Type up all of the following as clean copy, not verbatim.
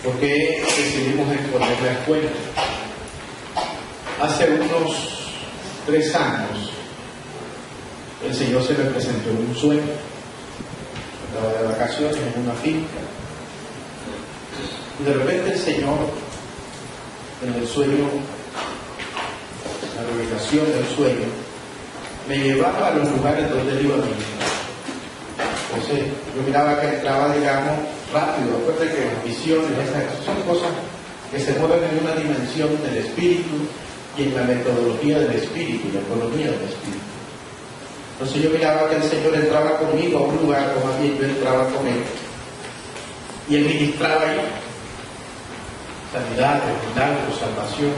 ¿Por qué decidimos exponer la escuela? Hace unos 3 años, el Señor se me presentó en un sueño. Estaba de vacaciones en una finca. Y de repente el Señor, en el sueño, la revelación del sueño, me llevaba a los lugares donde Él iba a vivir. Entonces, yo miraba que entraba, digamos, rápido. Acuérdate que las visiones, esas son cosas que se mueven en una dimensión del espíritu y en la metodología del espíritu, la economía del espíritu. Entonces yo miraba que el Señor entraba conmigo a un lugar, o más bien yo entraba con Él, y Él ministraba ahí sanidad, milagros, salvación,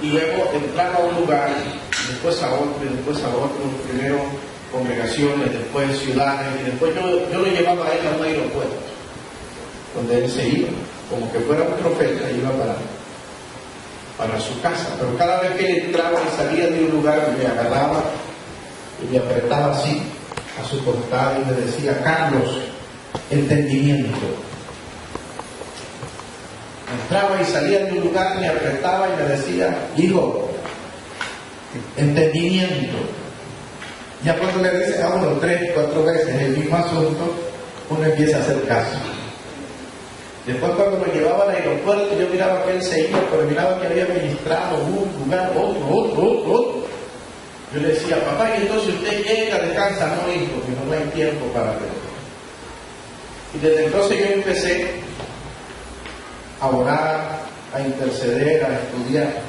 y luego entraba a un lugar, después a otro, y después a otro, primero congregaciones, después ciudades, y después yo lo llevaba a Él a un aeropuerto, donde Él se iba, como que fuera un profeta, iba para su casa. Pero cada vez que Él entraba y salía de un lugar, me agarraba y me apretaba así a su costado y me decía: Carlos, entendimiento. Entraba y salía de un lugar, me apretaba y me decía: hijo, entendimiento. Ya cuando le dicen a uno 3, 4 veces el mismo asunto, uno empieza a hacer caso. Después, cuando me llevaba al aeropuerto, yo miraba que Él se iba, pero miraba que había ministrado un lugar, otro. Yo le decía: papá, y entonces usted llega, descansa. No, hijo, porque no hay tiempo para ver. Y desde entonces yo empecé a orar, a interceder, a estudiar,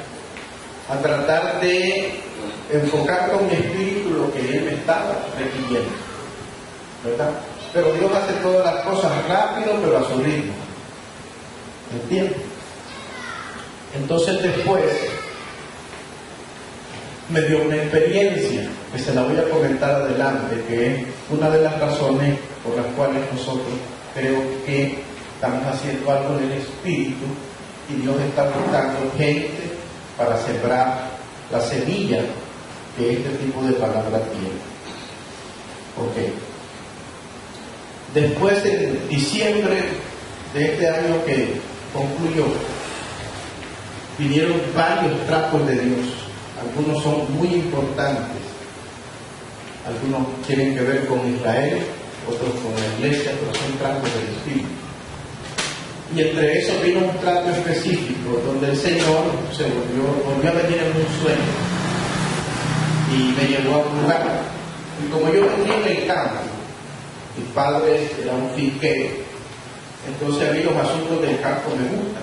a tratar de enfocar con mi espíritu lo que Él me estaba requiriendo, ¿verdad? Pero Dios hace todas las cosas rápido, pero a su ritmo. ¿Me entiendes? Entonces después me dio una experiencia que se la voy a comentar adelante, que es una de las razones por las cuales nosotros creo que estamos haciendo algo en el espíritu y Dios está buscando gente para sembrar la semilla que este tipo de palabra tiene. Ok. Después, en diciembre de este año que concluyó, vinieron varios trapos de Dios. Algunos son muy importantes. Algunos tienen que ver con Israel, otros con la iglesia, pero son trapos del Espíritu. Y entre esos vino un trato específico, donde el Señor se volvió a venir en un sueño y me llevó a un lugar. Y como yo venía en el campo, mi padre era un finquero, entonces a mí los asuntos del campo me gustan.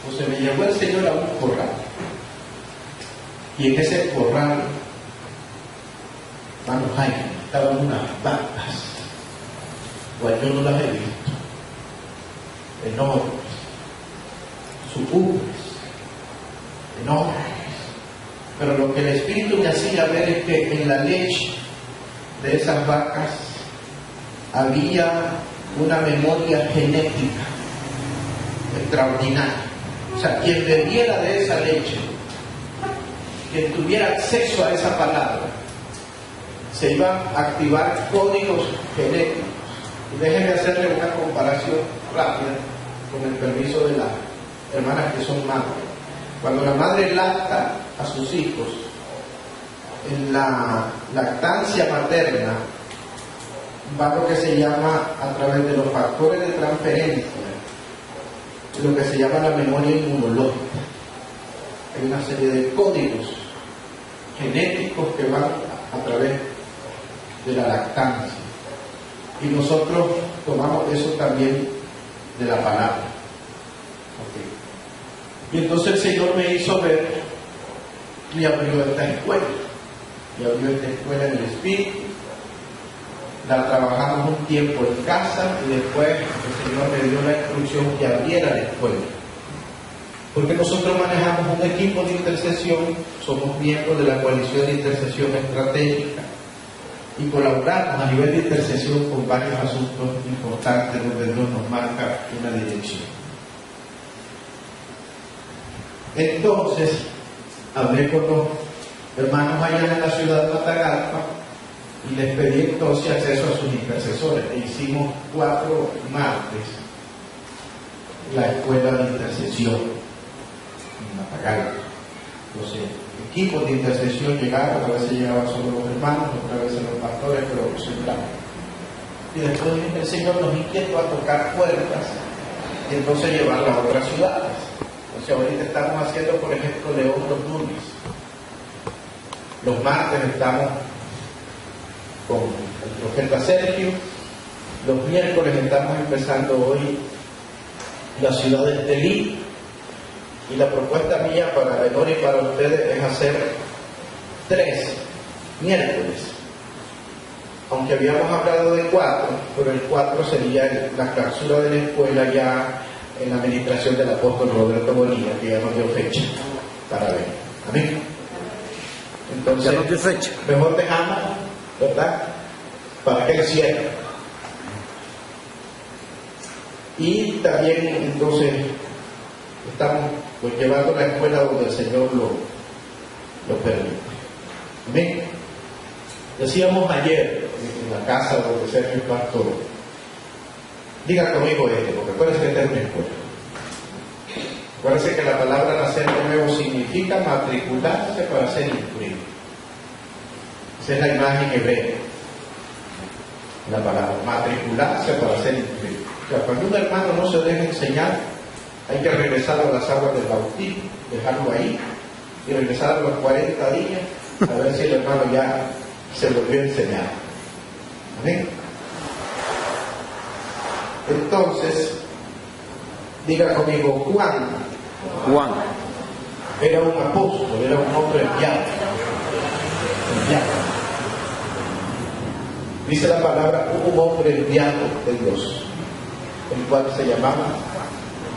Entonces me llevó el Señor a un corral. Y en ese corral, hermano Jaime, estaban unas vacas, pues yo no las he visto, enormes, sucumbres, enormes. Pero lo que el Espíritu me hacía ver es que en la leche de esas vacas había una memoria genética extraordinaria. O sea, quien bebiera de esa leche, quien tuviera acceso a esa palabra, se iban a activar códigos genéticos. Y déjenme hacerle una comparación rápida, con el permiso de las hermanas que son madres. Cuando la madre lacta a sus hijos, en la lactancia materna va lo que se llama, a través de los factores de transferencia, lo que se llama la memoria inmunológica. Hay una serie de códigos genéticos que van a través de la lactancia. Y nosotros tomamos eso también de la palabra. Okay. Y entonces el Señor me hizo ver y abrió esta escuela. Y abrió esta escuela en el Espíritu. La trabajamos un tiempo en casa y después el Señor me dio la instrucción que abriera la escuela. Porque nosotros manejamos un equipo de intercesión, somos miembros de la coalición de intercesión estratégica y colaboramos a nivel de intercesión con varios asuntos importantes donde Dios nos marca una dirección. Entonces, hablé con los hermanos allá en la ciudad de Matagalpa y les pedí entonces acceso a sus intercesores. E hicimos 4 martes la escuela de intercesión en Matagalpa. Los equipos de intercesión llegaron, a veces llegaban solo los hermanos, otras veces los pastores, pero los sembraron. Y después el Señor nos inquietó a tocar puertas y entonces llevarla a otras ciudades. O sea, ahorita estamos haciendo, por ejemplo, León los lunes. Los martes estamos con el profeta Sergio. Los miércoles estamos empezando hoy la ciudad de Estelí. Y la propuesta mía para Leonor y para ustedes es hacer 3 miércoles. Aunque habíamos hablado de 4, pero el 4 sería la clausura de la escuela ya en la administración del apóstol Roberto Bonilla, que ya nos dio fecha para ver. Amén. Entonces, ya nos dio fecha. Mejor dejamos, ¿verdad? Para que él cierre. Y también, entonces, estamos pues llevando la escuela donde el Señor lo permite. Amén. Decíamos ayer en la casa donde Sergio es pastor, diga conmigo porque acuérdense que esta es una escuela. Acuérdense que la palabra nacer de nuevo significa matricularse para ser instruido. Esa es la imagen hebrea. La palabra, matricularse para ser instruido. O sea, cuando un hermano no se deja enseñar, hay que regresar a las aguas del bautismo, dejarlo ahí, y regresar a los 40 días, a ver si el hermano ya se volvió a enseñar. ¿Amén? Entonces, diga conmigo, Juan era un apóstol, era un hombre enviado. Dice la palabra, hubo un hombre enviado de Dios, el cual se llamaba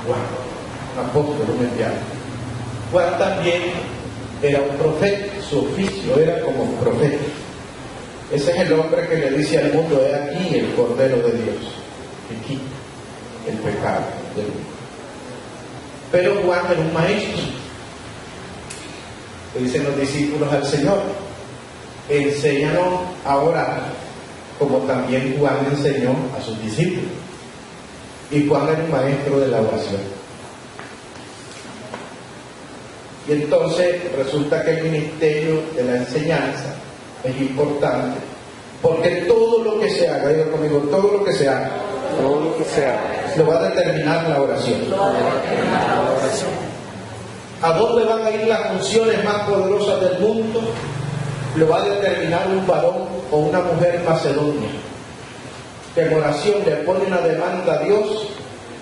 Juan, un apóstol, un enviado. Juan también era un profeta, su oficio era como un profeta. Ese es el hombre que le dice al mundo, he aquí el Cordero de Dios, que quita el pecado del mundo. Pero Juan era un maestro. Le dicen los discípulos al Señor, enséñanos a orar, como también Juan enseñó a sus discípulos. Y Juan era un maestro de la oración. Y entonces resulta que el ministerio de la enseñanza es importante, porque todo lo que se haga, diga conmigo, todo lo que se haga, lo va a determinar la oración. ¿A dónde van a ir las funciones más poderosas del mundo? Lo va a determinar un varón o una mujer macedonia, que en oración le pone una demanda a Dios,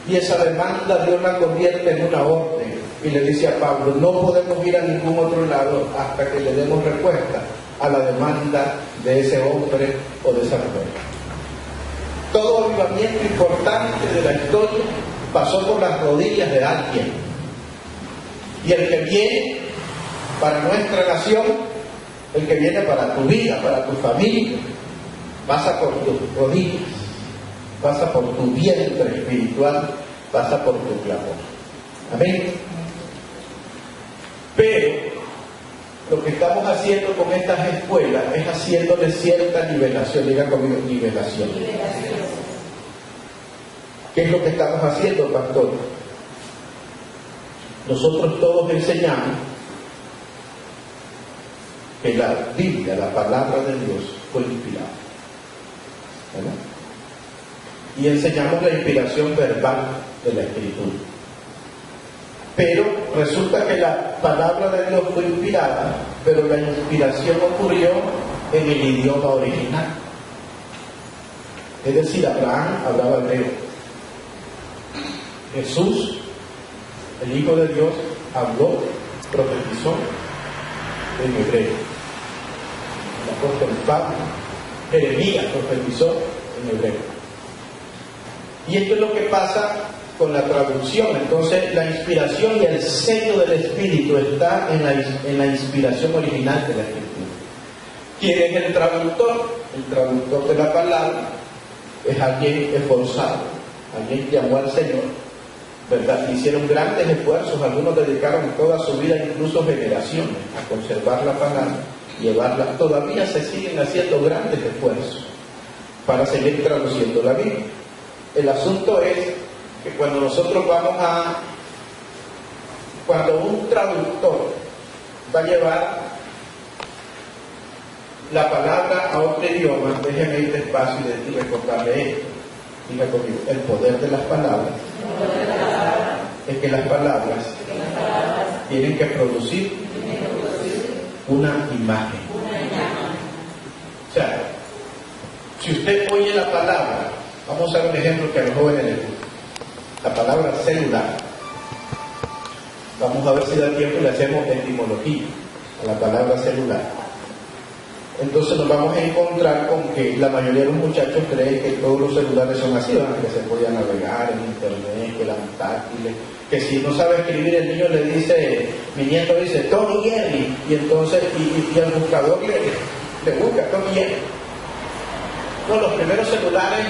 y esa demanda Dios la convierte en una orden, y le dice a Pablo, no podemos ir a ningún otro lado hasta que le demos respuesta a la demanda de ese hombre o de esa mujer. Todo avivamiento importante de la historia pasó por las rodillas de alguien, y el que viene para nuestra nación, el que viene para tu vida, para tu familia, pasa por tus rodillas, pasa por tu vientre espiritual, pasa por tu clamor. Amén. Pero lo que estamos haciendo con estas escuelas es haciéndole cierta nivelación. Diga conmigo, nivelación. ¿Qué es lo que estamos haciendo, pastor? Nosotros todos enseñamos que la Biblia, la palabra de Dios, fue inspirada, ¿verdad? Y enseñamos la inspiración verbal de la Escritura. Pero resulta que la palabra de Dios fue inspirada, pero la inspiración ocurrió en el idioma original. Es decir, Abraham hablaba hebreo. Jesús, el Hijo de Dios, habló, profetizó en hebreo. El apóstol Pablo, Jeremías, profetizó en hebreo. Y esto es lo que pasa con la traducción. Entonces la inspiración y el sello del Espíritu está en la inspiración original de la Escritura. ¿Quién es el traductor? El traductor de la palabra es alguien esforzado, alguien que amó al Señor, ¿verdad? Hicieron grandes esfuerzos, algunos dedicaron toda su vida, incluso generaciones, a conservar la palabra, llevarla. Todavía se siguen haciendo grandes esfuerzos para seguir traduciendo la Biblia. El asunto es que cuando nosotros cuando un traductor va a llevar la palabra a otro idioma, déjeme ir despacio y recordarle esto. Diga conmigo, el poder de las palabras es que las palabras tienen que producir una imagen. O sea, si usted oye la palabra, vamos a dar un ejemplo que a los jóvenes les gusta, la palabra celular. Vamos a ver si da tiempo y le hacemos etimología a la palabra celular. Entonces nos vamos a encontrar con que la mayoría de los muchachos creen que todos los celulares son así, que se podía navegar en internet, que eran táctiles, que si no sabe escribir el niño le dice, mi nieto dice Tommy Jerry, y entonces y al buscador le busca Tommy Jerry. No, los primeros celulares,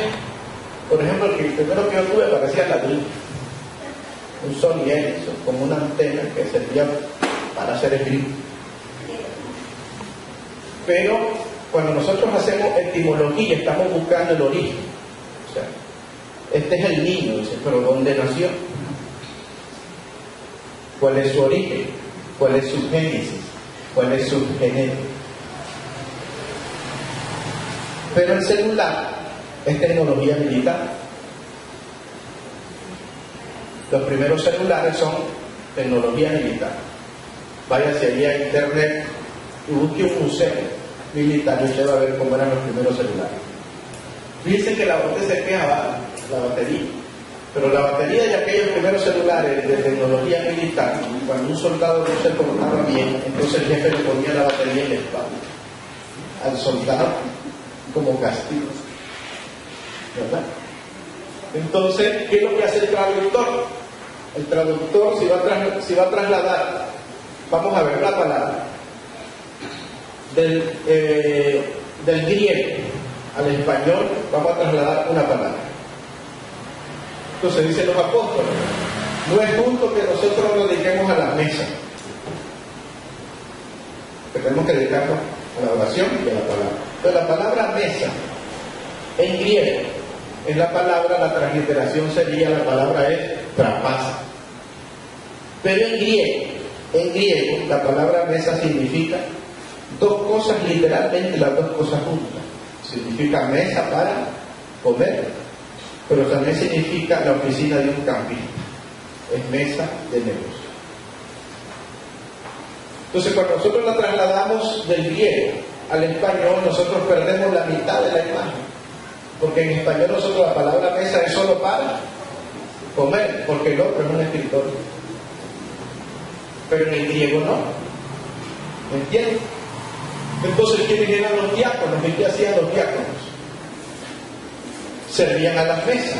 por ejemplo, el primero que yo tuve parecía ladrillo, un Sony Ericsson, como una antena que servía para hacer escrito. Pero cuando nosotros hacemos etimología, estamos buscando el origen. O sea, este es el niño, dice, pero ¿dónde nació? ¿Cuál es su origen? ¿Cuál es su génesis? ¿Cuál es su genética? Pero el celular es tecnología militar. Los primeros celulares son tecnología militar. Vaya hacia allá a internet y busque un museo militar y usted va a ver cómo eran los primeros celulares. Fíjense que la gente se quejaba la batería, pero la batería de aquellos primeros celulares de tecnología militar, cuando un soldado no se portaba bien, entonces el jefe le ponía la batería en la espalda al soldado como castigo, ¿verdad? Entonces, ¿qué es lo que hace el traductor? El traductor, si va a trasladar, vamos a ver la palabra del griego al español, vamos a trasladar una palabra. Entonces dicen los apóstoles, no es justo que nosotros nos dediquemos a la mesa, que tenemos que dedicarnos a la oración y a la palabra. Pero la palabra mesa en griego es la palabra, la transliteración sería, la palabra es trapasa. Pero en griego la palabra mesa significa dos cosas, literalmente las dos cosas juntas. Significa mesa para comer, pero también significa la oficina de un campista. Es mesa de negocio. Entonces, cuando nosotros la trasladamos del griego al español, nosotros perdemos la mitad de la imagen. Porque en español nosotros la palabra mesa es solo para comer, porque el otro es un escritorio. Pero en el griego no. ¿Me entiendes? Entonces, ¿quiénes eran los diáconos? ¿Y qué hacían los diáconos? Servían a las mesas.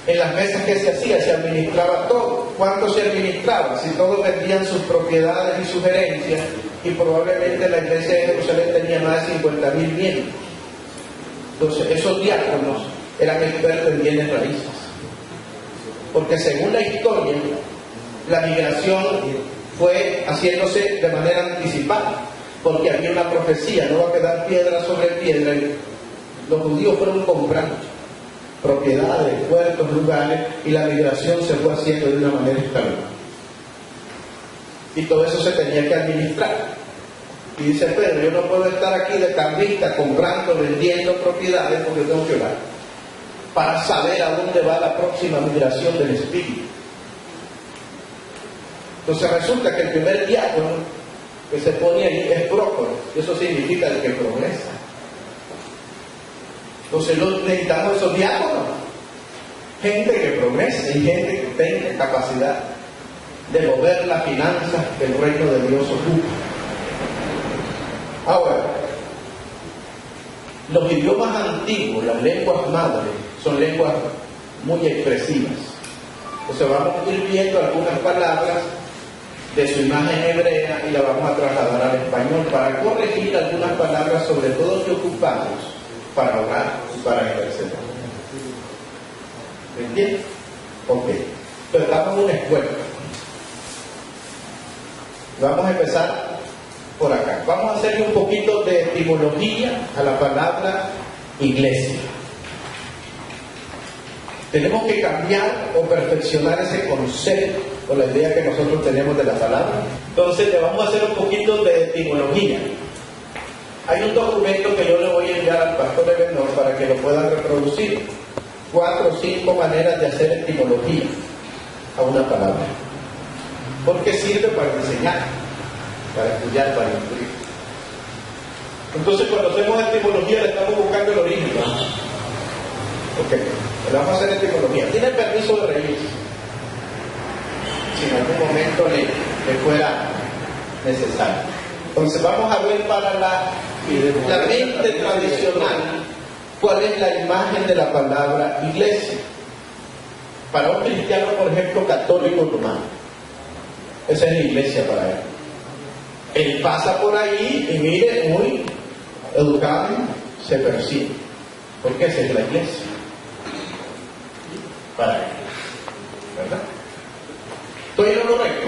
En las mesas, ¿qué se hacía? Se administraba todo. ¿Cuánto se administraba? Si todos vendían sus propiedades y sus herencias, y probablemente la iglesia de Jerusalén tenía más de 50.000 miembros. Entonces, esos diáconos eran expertos en bienes raíces. Porque según la historia, la migración fue haciéndose de manera anticipada, porque había una profecía, no va a quedar piedra sobre piedra. Los judíos fueron comprando propiedades, puertos, lugares, y la migración se fue haciendo de una manera escalonada. Y todo eso se tenía que administrar. Y dice Pedro, yo no puedo estar aquí de cambista comprando, vendiendo propiedades, porque tengo que orar para saber a dónde va la próxima migración del Espíritu. Entonces resulta que el primer diácono que se pone ahí es brócoli, y eso significa el que progresa. Entonces necesitamos esos diáconos, gente que progrese y gente que tenga capacidad de mover las finanzas que el reino de Dios ocupa. Ahora, los idiomas antiguos, las lenguas madres, son lenguas muy expresivas. Entonces vamos a ir viendo algunas palabras de su imagen hebrea y la vamos a trasladar al español para corregir algunas palabras, sobre todo que ocupamos para orar y para interceder. ¿Me entiendes? Ok. Pero estamos en una escuela. Vamos a empezar por acá. Vamos a hacerle un poquito de etimología a la palabra iglesia. Tenemos que cambiar o perfeccionar ese concepto o la idea que nosotros tenemos de la palabra. Entonces le vamos a hacer un poquito de etimología. Hay un documento que yo le voy a enviar al pastor Ebenor para que lo puedan reproducir. 4 o 5 maneras de hacer etimología a una palabra. Porque sirve para enseñar, para estudiar, para instruir. Entonces cuando hacemos etimología le estamos buscando el origen, ¿no? Ok, le vamos a hacer etimología. Tiene permiso de reírse. Si en algún momento le fuera necesario. Entonces vamos a ver para la mente tradicional cuál es la imagen de la palabra iglesia. Para un cristiano, por ejemplo, católico romano, esa es la iglesia para él. Él pasa por ahí y mire, muy educado, se percibe. Porque esa es la iglesia para él. ¿Verdad? ¿Estoy en lo correcto?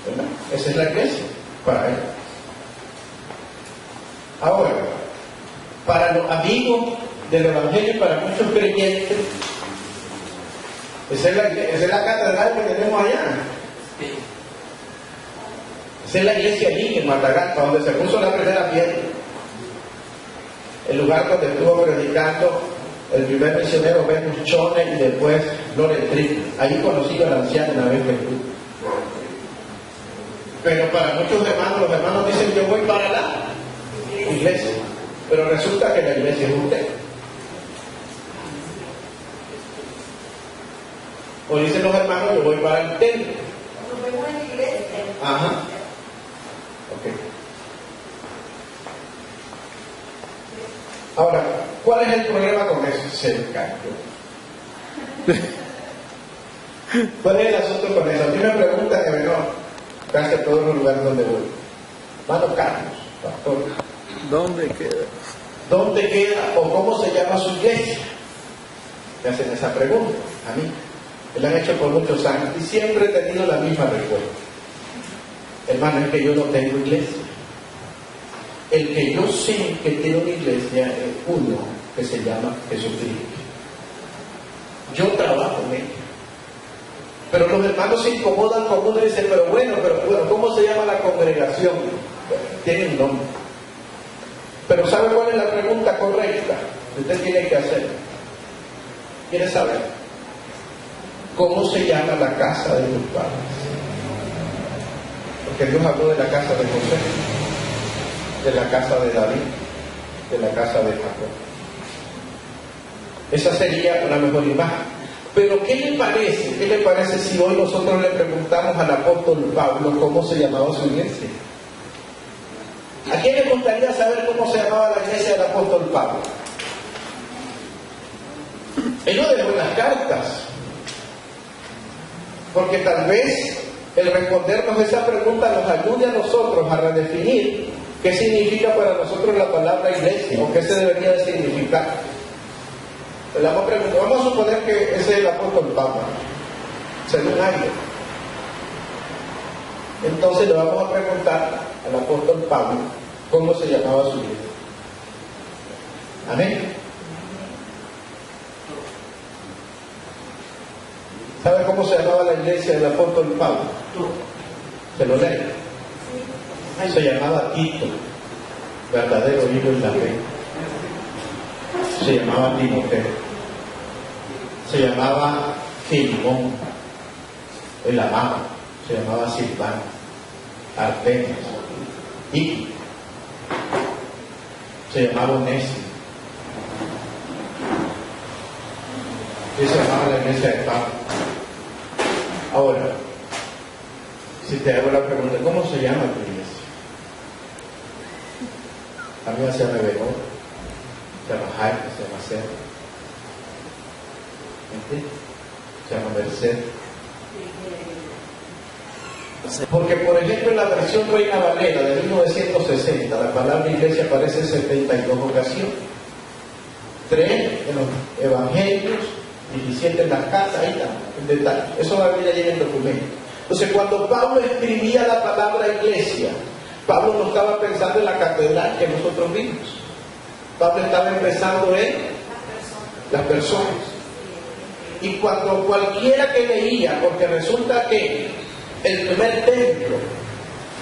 ¿Verdad? Esa es la iglesia para él. Ahora, para los amigos del Evangelio y para muchos creyentes, esa es la catedral que tenemos allá. Esa es la iglesia allí en Matagalpa, donde se puso la primera piedra. El lugar donde estuvo predicando el primer misionero Benus Chone y después Loren Tripp. Ahí conocí al anciano una vez que estuve. Pero para muchos hermanos, los hermanos dicen yo voy para la iglesia. Pero resulta que la iglesia es usted. O dicen los hermanos yo voy para el templo. Nos vemos en la iglesia. Ajá. Ok. Ahora, ¿cuál es el problema con eso? Se cayó. ¿Cuál es el asunto con eso? A mí me preguntan que vengo casi a todos los lugares donde voy. Mano Carlos, pastor. ¿Dónde queda? ¿Dónde queda o cómo se llama su iglesia? Me hacen esa pregunta a mí. Me la han hecho por muchos años y siempre he tenido la misma respuesta. Hermano, es que yo no tengo iglesia. El que yo sé que tiene una iglesia es uno que se llama Jesucristo. Yo trabajo en ella. Pero los hermanos se incomodan con uno y dicen, pero bueno, ¿cómo se llama la congregación? Bueno, tiene un nombre. Pero ¿sabe cuál es la pregunta correcta que usted tiene que hacer? ¿Quiere saber? ¿Cómo se llama la casa de tus padres? Porque Dios habló de la casa de José, de la casa de David, de la casa de Jacob. Esa sería una mejor imagen. Pero ¿qué le parece? ¿Qué le parece si hoy nosotros le preguntamos al apóstol Pablo cómo se llamaba su iglesia? ¿A quién le gustaría saber cómo se llamaba la iglesia del apóstol Pablo? Él no dejó en las cartas. Porque tal vez el respondernos esa pregunta nos ayude a nosotros a redefinir qué significa para nosotros la palabra iglesia o qué se debería de significar. Vamos a suponer que ese es el apóstol Pablo, según alguien. Entonces le vamos a preguntar al apóstol Pablo cómo se llamaba su iglesia. Amén. ¿Sabe cómo se llamaba la iglesia del apóstol Pablo? Se lo leo. Se llamaba Tito, verdadero hijo en la fe. Se llamaba Timoteo. Se llamaba Filimón, el amado. Se llamaba Silvano, Artemis, y se llamaba Onésimo. Y se llamaba la iglesia de Pablo. Ahora, si te hago la pregunta, ¿cómo se llama tu iglesia? A mí se llama Benó, se llama Jaime, se llama Sergio. Se llama Merced. Porque, por ejemplo, en la versión Reina Valera de 1960, la palabra iglesia aparece en 72 ocasiones. 3 en los evangelios, 17 en las cartas, ahí está, en detalle. Eso va a venir allí en el documento. Entonces, cuando Pablo escribía la palabra iglesia, Pablo no estaba pensando en la catedral que nosotros vimos. Pablo estaba empezando en las personas. Y cuando cualquiera que leía, porque resulta que el primer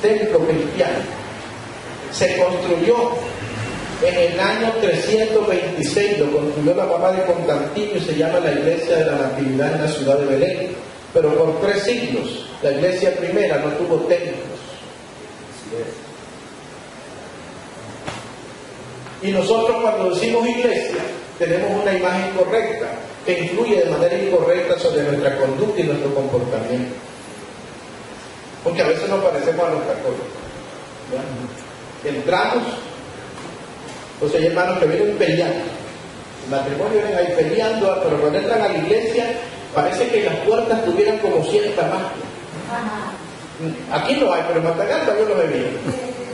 templo cristiano, se construyó en el año 326, lo construyó la mamá de Constantino y se llama la Iglesia de la Natividad en la ciudad de Belén. Pero por 3 siglos, la iglesia primera no tuvo templos. Y nosotros cuando decimos iglesia, tenemos una imagen correcta, que influye de manera incorrecta sobre nuestra conducta y nuestro comportamiento. Porque a veces nos parecemos a los católicos. Entramos, entonces hay hermanos que vienen peleando. El matrimonio vienen ahí peleando, pero cuando entran a la iglesia, parece que las puertas tuvieran como cierta magia. Aquí no hay, pero en Matagalpa yo lo he visto.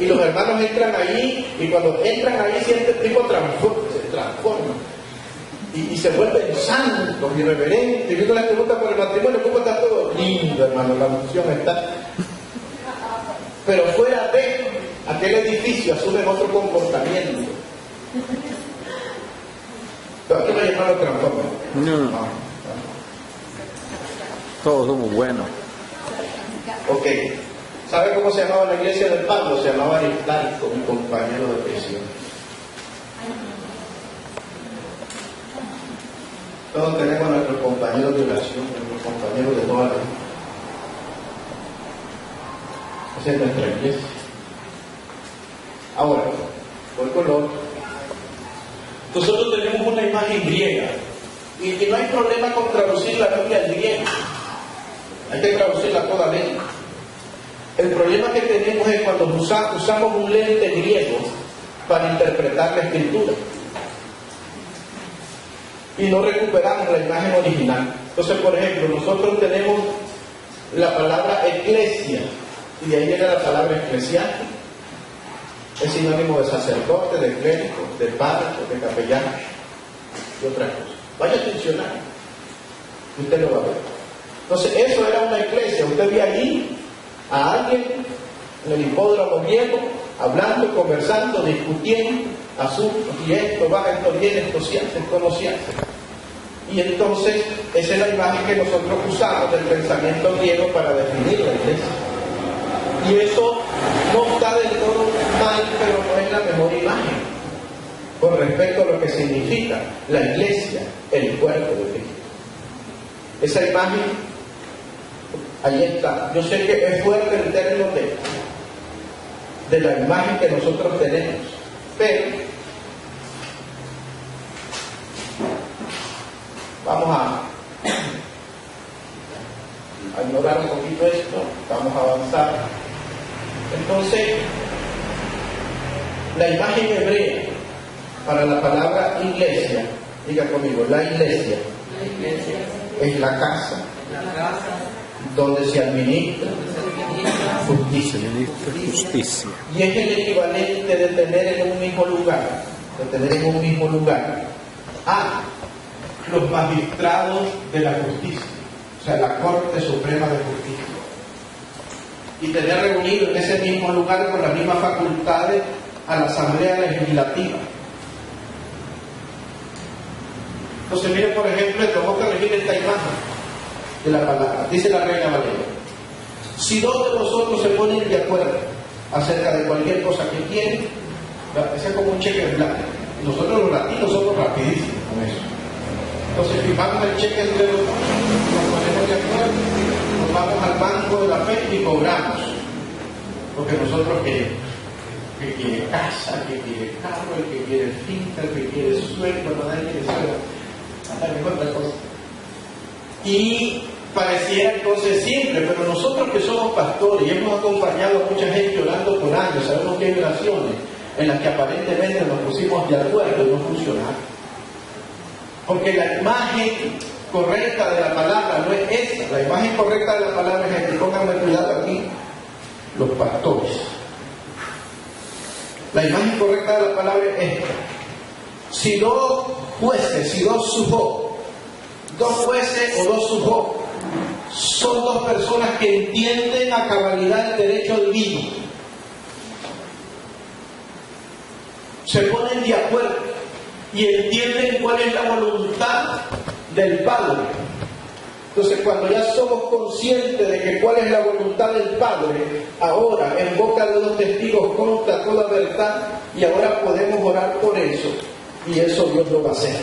Y los hermanos entran ahí, y cuando entran ahí sienten tipo se transforman. Y se vuelven santos y reverentes. Y uno les pregunta por el matrimonio, ¿cómo está todo? Lindo, hermano, la unción está. Pero fuera de aquel edificio asumen otro comportamiento. Pero aquí no hay hermanos transforman. No. Todos somos buenos. Ok. ¿Sabe cómo se llamaba la iglesia del Pablo? Se llamaba Aristarco, mi compañero de prisión. Todos tenemos a nuestros compañeros de oración, nuestros compañeros de toda la vida. Esa es nuestra iglesia. Ahora, por color. Nosotros tenemos una imagen griega. Y no hay problema con traducir la Biblia al griego. Hay que traducirla toda ley. El problema que tenemos es cuando usamos un lente griego para interpretar la escritura y no recuperamos la imagen original. Entonces, por ejemplo, nosotros tenemos la palabra eclesia, y de ahí viene la palabra eclesiástico. Es sinónimo de sacerdote, de clérigo, de párroco, de capellán y otras cosas. Vaya a funcionar, usted lo va a ver. Entonces, eso era una iglesia. Usted ve allí a alguien en el hipódromo viejo, hablando, conversando, discutiendo asuntos, y esto va, esto viene, esto se hace, esto no se hace. Y entonces, esa es la imagen que nosotros usamos del pensamiento griego para definir la iglesia. Y eso no está del todo mal, pero no es la mejor imagen con respecto a lo que significa la iglesia, el cuerpo de Cristo. Esa imagen, ahí está. Yo sé que es fuerte en términos de la imagen que nosotros tenemos, pero vamos a ignorar un poquito esto, vamos a avanzar. Entonces, la imagen hebrea para la palabra iglesia, diga conmigo, la iglesia es la casa donde se administra justicia. Y es el equivalente de tener en un mismo lugar, a los magistrados de la justicia, o sea, la Corte Suprema de Justicia. Y tener reunido en ese mismo lugar con las mismas facultades a la Asamblea Legislativa. Entonces, miren, por ejemplo, tengo que elegir esta imagen de la palabra. Dice la Reina Valera: si dos de vosotros se ponen de acuerdo acerca de cualquier cosa que quieren, ese es como un cheque en blanco. Nosotros los latinos somos rapidísimos con eso. Entonces firmamos el cheque entre los dos, nos ponemos de acuerdo, nos vamos al banco de la fe y cobramos. Porque nosotros queremos. Que quiere casa, que quiere carro, el que quiere finca, el que quiere sueldo, no nadie quiere sueldo. Otra cosa. Y pareciera entonces simple, pero nosotros que somos pastores y hemos acompañado a mucha gente orando por años, sabemos que hay oraciones en las que aparentemente nos pusimos de acuerdo y no funcionaron. Porque la imagen correcta de la palabra no es esa. La imagen correcta de la palabra es esta. Pónganme cuidado aquí, los pastores. La imagen correcta de la palabra es esta. Si dos jueces, si dos sujó, dos jueces o dos sujó, son dos personas que entienden a cabalidad el derecho divino, se ponen de acuerdo y entienden cuál es la voluntad del Padre. Entonces, cuando ya somos conscientes de que cuál es la voluntad del Padre, ahora en boca de los testigos consta toda verdad y ahora podemos orar por eso y eso Dios lo va a hacer.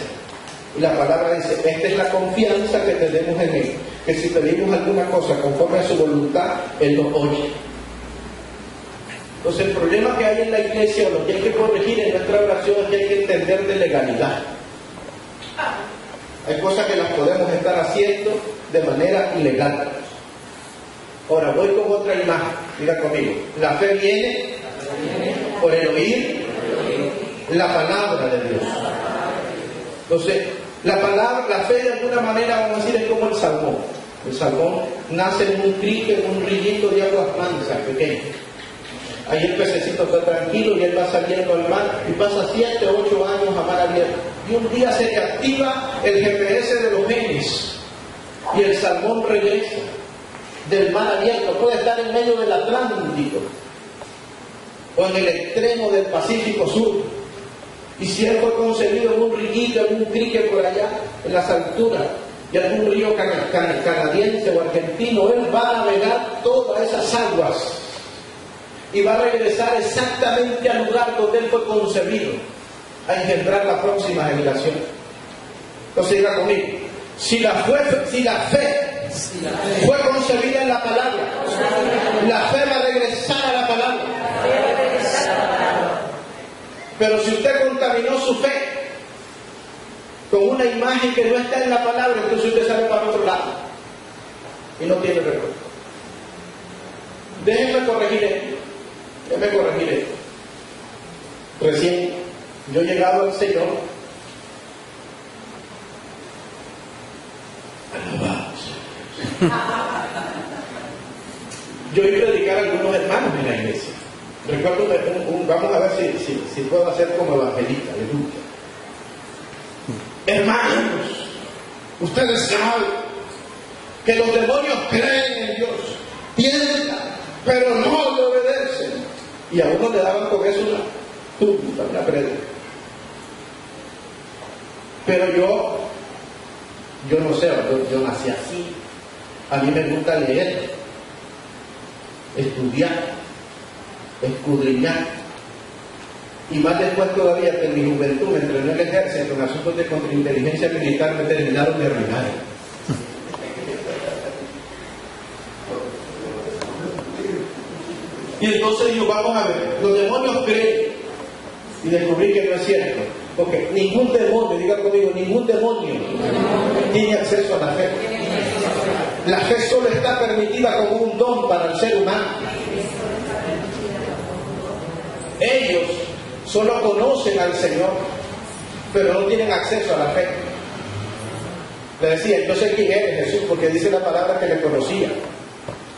Y la palabra dice, esta es la confianza que tenemos en Él, que si pedimos alguna cosa conforme a su voluntad, Él nos oye. Entonces el problema que hay en la iglesia, o lo que hay que corregir en nuestra oración, es que hay que entender de legalidad. Hay cosas que las podemos estar haciendo de manera ilegal. Ahora voy con otra imagen, mira conmigo. La fe viene por el oír la palabra de Dios. Entonces, la fe de alguna manera, vamos a decir, es como el salmón. El salmón nace en un crique, en un rillito de aguas mansas, pequeño. Ahí el pececito está tranquilo y él va saliendo al mar y pasa 7 o 8 años a mar abierto. Y un día se le activa el GPS de los genes y el salmón regresa del mar abierto. Puede estar en medio del Atlántico o en el extremo del Pacífico Sur. Y si él fue concebido en un rillito, en un crique por allá, en las alturas, y algún río canadiense o argentino, él va a navegar todas esas aguas y va a regresar exactamente al lugar donde él fue concebido, a engendrar la próxima generación. Entonces diga conmigo, si la fe fue concebida en la palabra, la fe va a regresar a la palabra. Pero si usted contaminó su fe con una imagen que no está en la palabra, entonces usted sale para otro lado y no tiene recuerdo. Déjenme corregir esto. Recién yo he llegado al Señor. Yo iba a predicar a algunos hermanos en la iglesia. Recuerdo, vamos a ver si puedo hacer como evangelista, aleluya. Hermanos, ustedes saben que los demonios creen en Dios, piensan, pero no le obedecen. Y a uno le daban con eso una prédica. Pero yo no sé, yo nací así. A mí me gusta leer, estudiar, escudriñar, y más después todavía que en mi juventud me entrenó en el ejército en asuntos de contrainteligencia militar, me terminaron de arruinar. Y entonces digo, vamos a ver, los demonios creen, y descubrí que no es cierto, porque ningún demonio, diga conmigo, ningún demonio tiene acceso a la fe. La fe solo está permitida como un don para el ser humano. Ellos solo conocen al Señor, pero no tienen acceso a la fe. Le decía, yo sé quién eres, Jesús, porque dice la palabra que le conocía,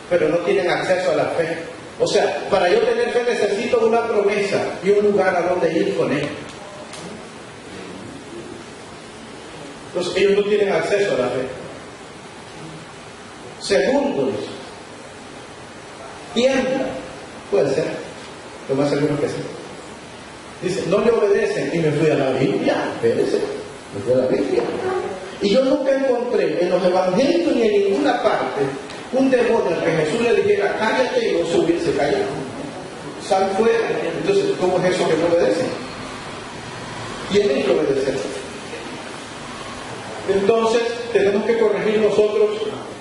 pero no tienen acceso a la fe. O sea, para yo tener fe necesito una promesa y un lugar a donde ir con Él. Entonces ellos no tienen acceso a la fe. Segundos, tiembla, puede ser, lo más seguro que sí. Dice, no le obedecen, y me fui a la Biblia, espérese, me fui a la Biblia. Y yo nunca encontré en los evangelios ni en ninguna parte un demonio al que Jesús le dijera, cállate, y no subirse, calla. Sal fuera. Entonces, ¿cómo es eso que no obedece? Tienen que obedecer. Entonces, tenemos que corregir nosotros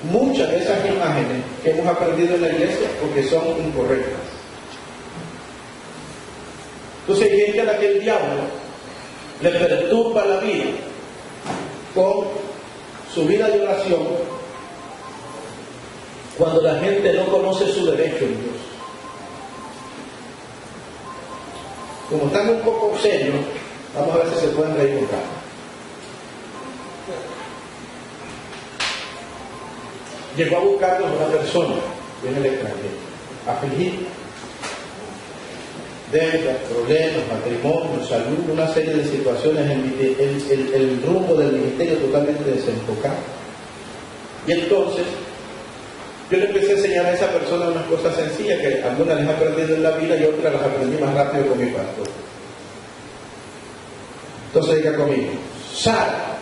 muchas de esas imágenes que hemos aprendido en la iglesia porque son incorrectas. Entonces hay gente a la que el diablo le perturba la vida con su vida de oración cuando la gente no conoce su derecho en Dios. Como están un poco serios, vamos a ver si se pueden reír con calma. Llegó a buscarnos una persona en el extranjero, afligida, deudas, problemas, matrimonio, salud, una serie de situaciones, el rumbo del ministerio totalmente desenfocado. Y entonces yo le empecé a enseñar a esa persona unas cosas sencillas que algunas les he aprendido en la vida y otras las aprendí más rápido con mi pastor. Entonces diga conmigo, Sara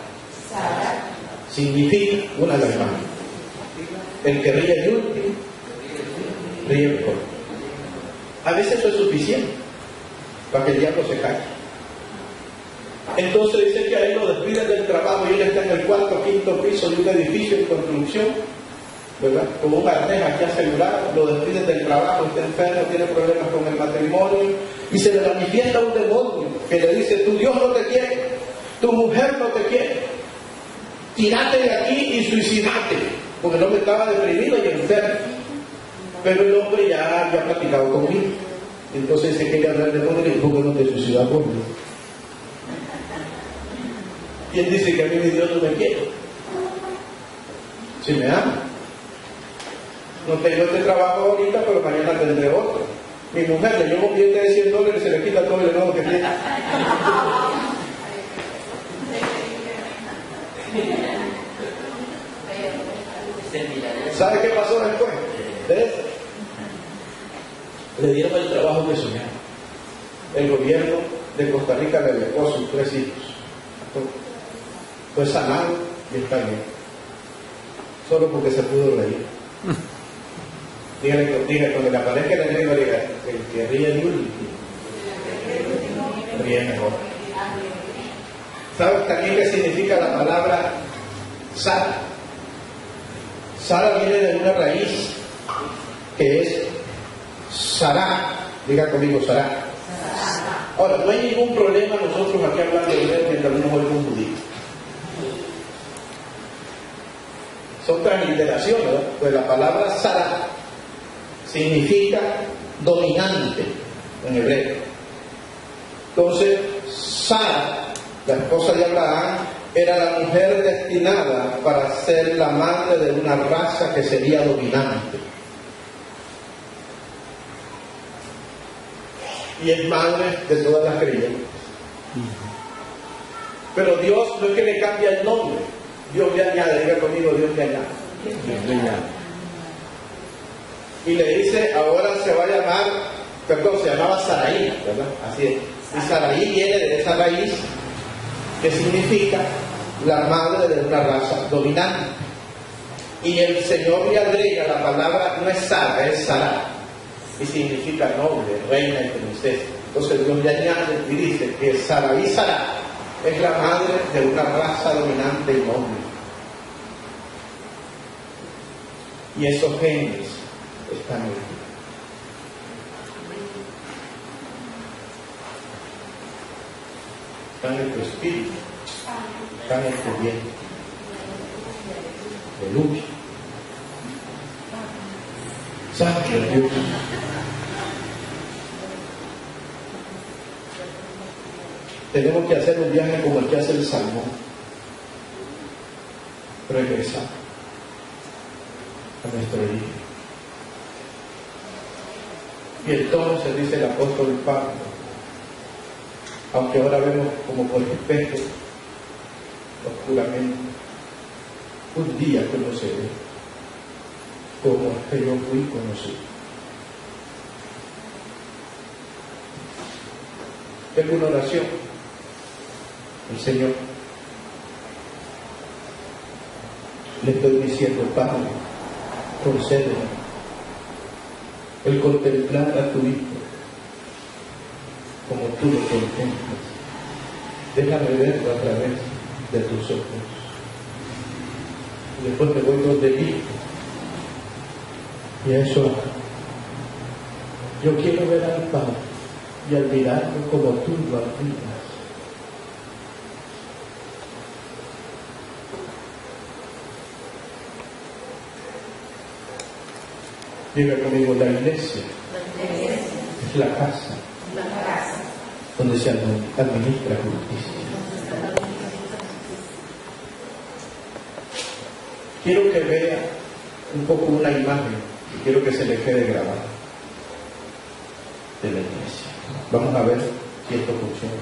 significa una de las manos. El que ríe el último, ríe mejor. A veces eso es suficiente para que el diablo se calle. Entonces dice que a él lo despiden del trabajo y él está en el cuarto o quinto piso de un edificio en construcción, ¿verdad? Con un arnés aquí asegurado, lo despiden del trabajo, está enfermo, tiene problemas con el matrimonio y se le manifiesta un demonio que le dice: tu Dios no te quiere, tu mujer no te quiere, tírate de aquí y suicidate, porque el hombre estaba deprimido y enfermo. Pero el hombre ya había platicado conmigo, entonces se quería hablar del demonio y dijo: ¿por qué no te suicidas conmigo? Y él dice que a mí mi Dios no me quiere, si me ama. No tengo este trabajo ahorita, pero mañana tendré otro. Mi mujer le lleva un billete de $100 y se le quita todo el enojo que tiene. ¿Sabe qué pasó después de eso? Le dieron el trabajo que soñaba. El gobierno de Costa Rica le dejó a sus 3 hijos. Fue sanado y está bien. Solo porque se pudo reír. Dígale, cuando le aparezca el enemigo, diga: el que ríe el último, ríe mejor. ¿Sabes también qué significa la palabra Sara? Sara viene de una raíz que es Sará. Diga conmigo, Sará. Ahora, no hay ningún problema nosotros aquí hablando de inglés mientras no nos oímos judíos. Son transliteraciones, ¿verdad? Pues la palabra Sará significa dominante en hebreo. Entonces, Sara, la esposa de Abraham, era la mujer destinada para ser la madre de una raza que sería dominante. Y es madre de todas las creyentes. Pero Dios no es que le cambia el nombre, Dios le añade. Diga conmigo: Dios le añade. Y le dice: ahora se va a llamar, se llamaba Saraí, ¿verdad? Así es. Y Saraí viene de esa raíz que significa la madre de una raza dominante. Y el Señor le agrega la palabra, no es Sara, es Sará, y significa noble, reina y princesa. Entonces Dios le añade y dice que Saraí Sará es la madre de una raza dominante y noble. Y esos genes están en ti. Están en tu espíritu, están en tu vientre, de luz. Santo Dios. Tenemos que hacer un viaje como el que hace el Salmón. Regresar a nuestro origen. Y entonces dice el apóstol Pablo: aunque ahora vemos como por espejo, oscuramente, un día conoceré como que yo fui conocido. Tengo una oración. El Señor, le estoy diciendo: Padre, concédeme el contemplar a tu Hijo como tú lo contemplas. Déjame verlo a través de tus ojos. Y después me voy donde el Hijo. Y a eso yo quiero ver al Padre y admirarlo como tú lo admiras. Diga conmigo: la iglesia es la casa donde se administra justicia. Quiero que vea un poco una imagen y quiero que se le quede grabada de la iglesia. Vamos a ver si esto funciona.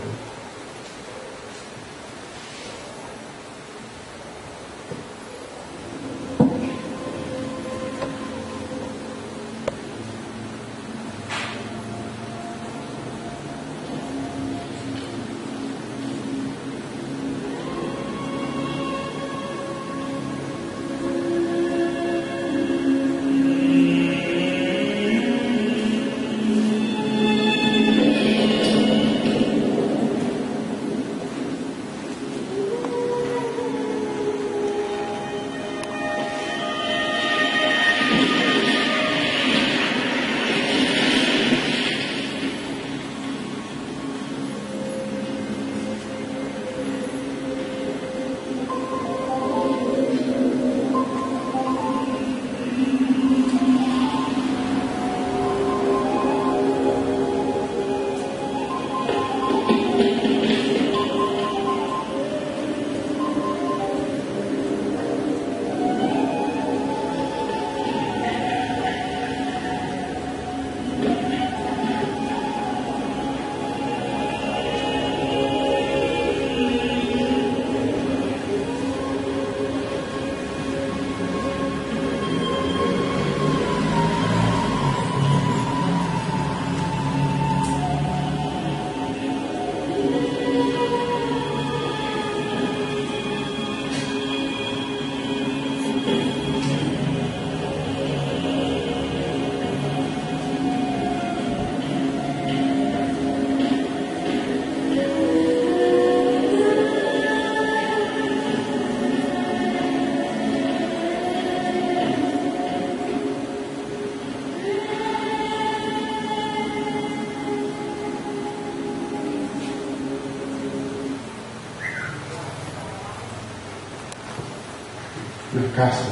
una casa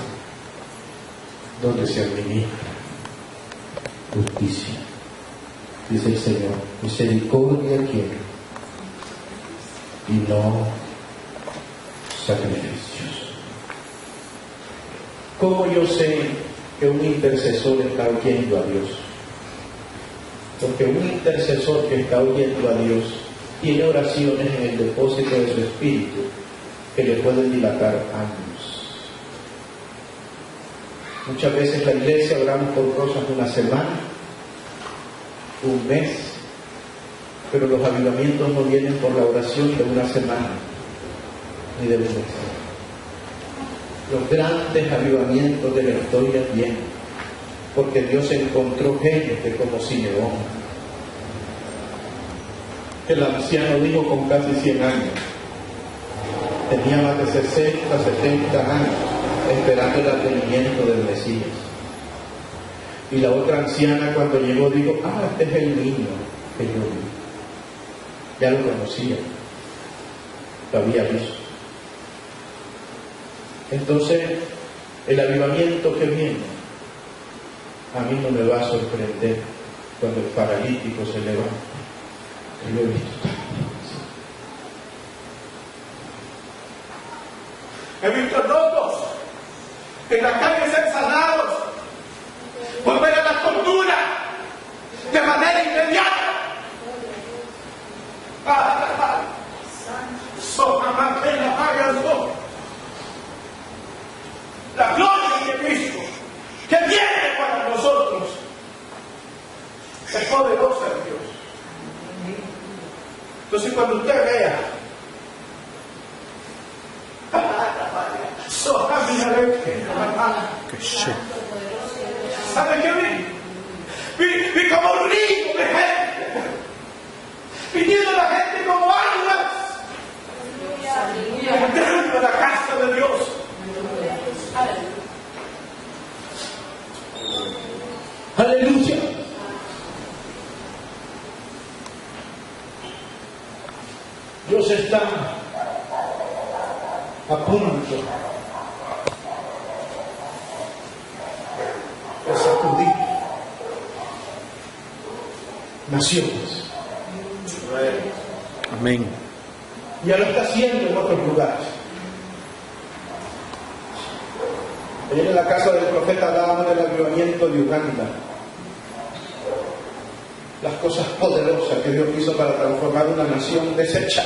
donde se administra justicia. Dice el Señor, misericordia quiero y no sacrificios. ¿Cómo yo sé que un intercesor está oyendo a Dios? Porque un intercesor que está oyendo a Dios tiene oraciones en el depósito de su espíritu que le pueden dilatar años. Muchas veces la iglesia oramos por cosas de una semana, un mes, pero los avivamientos no vienen por la oración de una semana ni de un mes. Los grandes avivamientos de la historia vienen porque Dios encontró gente como Simeón. El anciano dijo con casi 100 años, tenía más de 60, 70 años esperando el advenimiento del Mesías. Y la otra anciana cuando llegó dijo, este es el niño que yo vi. Ya lo conocía, lo había visto. Entonces, el avivamiento que viene, a mí no me va a sorprender cuando el paralítico se levanta. Yo lo he visto tanto. He visto rotos en las calles ser sanados, volver a la cordura de manera inmediata. La gloria de Cristo que viene para nosotros es poderosa en Dios. Entonces cuando usted vea ¿sabe qué vi? Vi como un río de gente viniendo la gente como águilas entrando a la casa de Dios. Aleluya. Dios está a punto de sacudir naciones. Amén. Ya lo está haciendo en otros lugares. Ayer en la casa del profeta hablábamos del avivamiento de Uganda. Las cosas poderosas que Dios hizo para transformar una nación deshecha.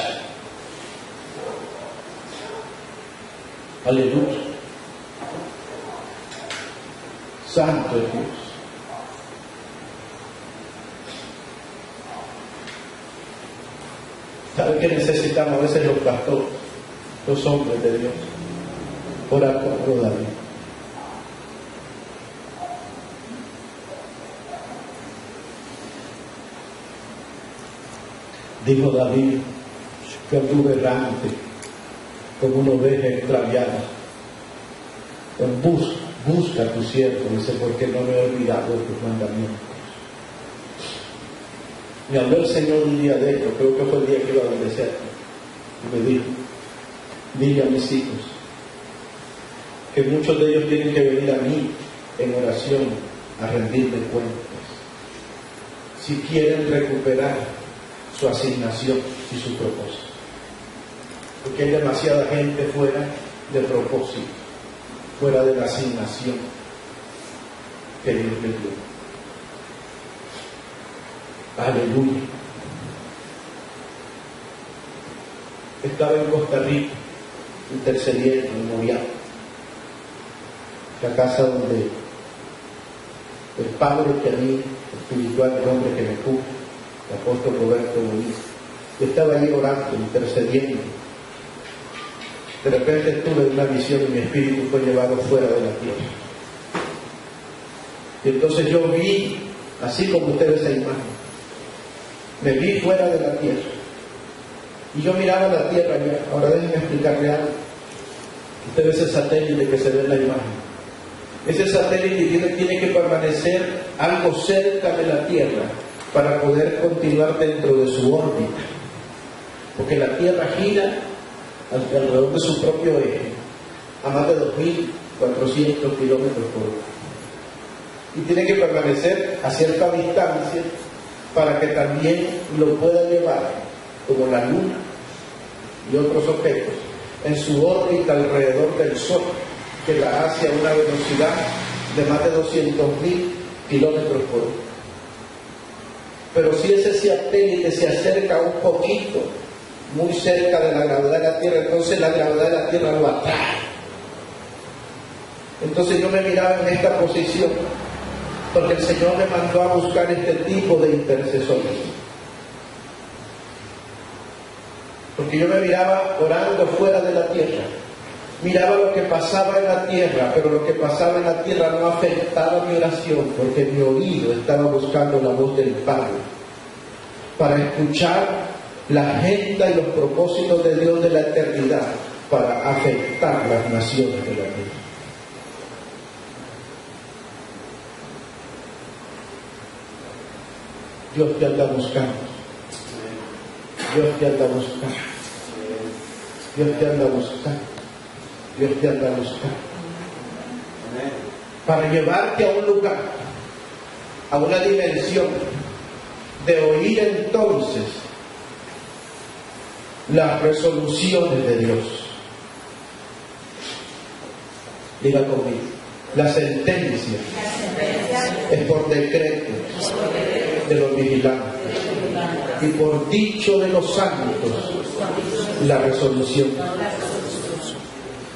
Aleluya. Santo es Dios. ¿Sabe qué necesitamos a veces los pastores, los hombres de Dios? Orar por David. Dijo David, yo anduve errante como una oveja extraviada. Busca a tu siervo, dice, porque no me he olvidado de tus mandamientos. Me habló el Señor un día de esto, creo que fue el día que iba a bendecerte, y me dijo, dile a mis hijos que muchos de ellos tienen que venir a mí en oración a rendirme cuentas si quieren recuperar su asignación y su propósito, porque hay demasiada gente fuera de propósito, fuera de la asignación que Dios les dio. Aleluya. Estaba en Costa Rica intercediendo en Moriah, la casa donde el Padre que a mí espiritual, el hombre que me cubre, el apóstol Roberto Luis. Yo estaba allí orando, intercediendo. De repente tuve una visión y mi espíritu fue llevado fuera de la tierra. Y entonces yo vi, así como ustedes esa imagen, me vi fuera de la tierra. Y yo miraba la tierra allá. Ahora déjenme explicarle algo. Usted ve ese satélite que se ve en la imagen. Ese satélite tiene que permanecer algo cerca de la tierra para poder continuar dentro de su órbita, porque la Tierra gira alrededor de su propio eje a más de 2.000 400 kilómetros por hora. Y tiene que permanecer a cierta distancia para que también lo pueda llevar, como la Luna y otros objetos, en su órbita alrededor del Sol, que la hace a una velocidad de más de 200.000 kilómetros por hora. Pero si ese satélite se acerca un poquito, muy cerca de la gravedad de la Tierra, entonces la gravedad de la Tierra lo atrae. Entonces yo me miraba en esta posición, porque el Señor me mandó a buscar este tipo de intercesores. Porque yo me miraba orando fuera de la tierra. Miraba lo que pasaba en la tierra, pero lo que pasaba en la tierra no afectaba mi oración, porque mi oído estaba buscando la voz del Padre, para escuchar la agenda y los propósitos de Dios de la eternidad, para afectar las naciones de la tierra. Dios te anda buscando. Dios te anda buscando. Dios te anda buscando. Dios te anda buscando. Para llevarte a un lugar, a una dimensión de oír entonces las resoluciones de Dios. Diga conmigo, la sentencia es por decreto de los vigilantes y por dicho de los santos la resolución.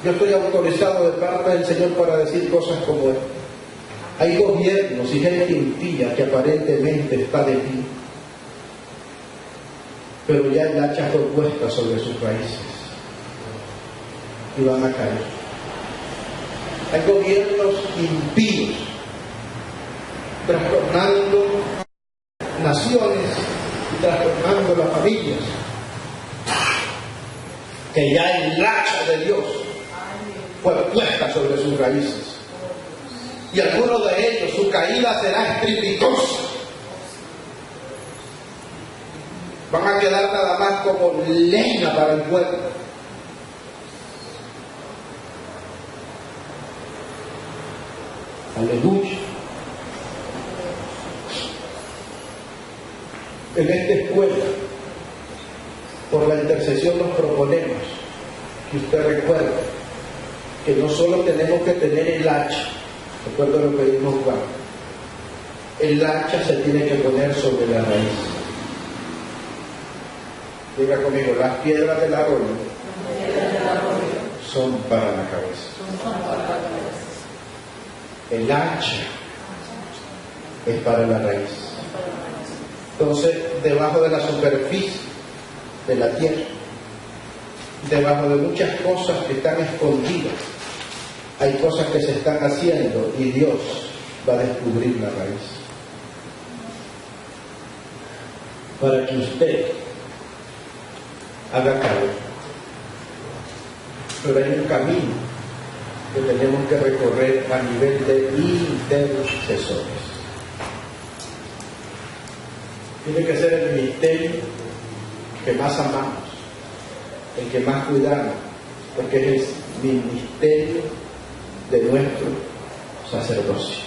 Yo estoy autorizado de parte del Señor para decir cosas como esta. Hay gobiernos y gente impía que aparentemente está de pie, pero ya el hacha fue puesta sobre sus raíces y van a caer. Hay gobiernos impíos trastornando naciones y trastornando las familias, que ya el hacha de Dios fue puesta sobre sus raíces, y algunos de ellos su caída será estrepitosa. Van a quedar nada más como leña para el pueblo. Aleluya. En esta escuela, por la intercesión nos proponemos que usted recuerde que no solo tenemos que tener el hacha, recuerdo lo que dijo Juan, el hacha se tiene que poner sobre la raíz. Diga conmigo, las piedras del arroyo son para la cabeza. El hacha es para la raíz. Entonces, debajo de la superficie de la tierra, debajo de muchas cosas que están escondidas, hay cosas que se están haciendo y Dios va a descubrir la raíz. Para que usted haga caso. Pero hay un camino que tenemos que recorrer a nivel de intercesores. Tiene que ser el ministerio que más amamos, el que más cuidamos, porque es el ministerio de nuestro sacerdocio.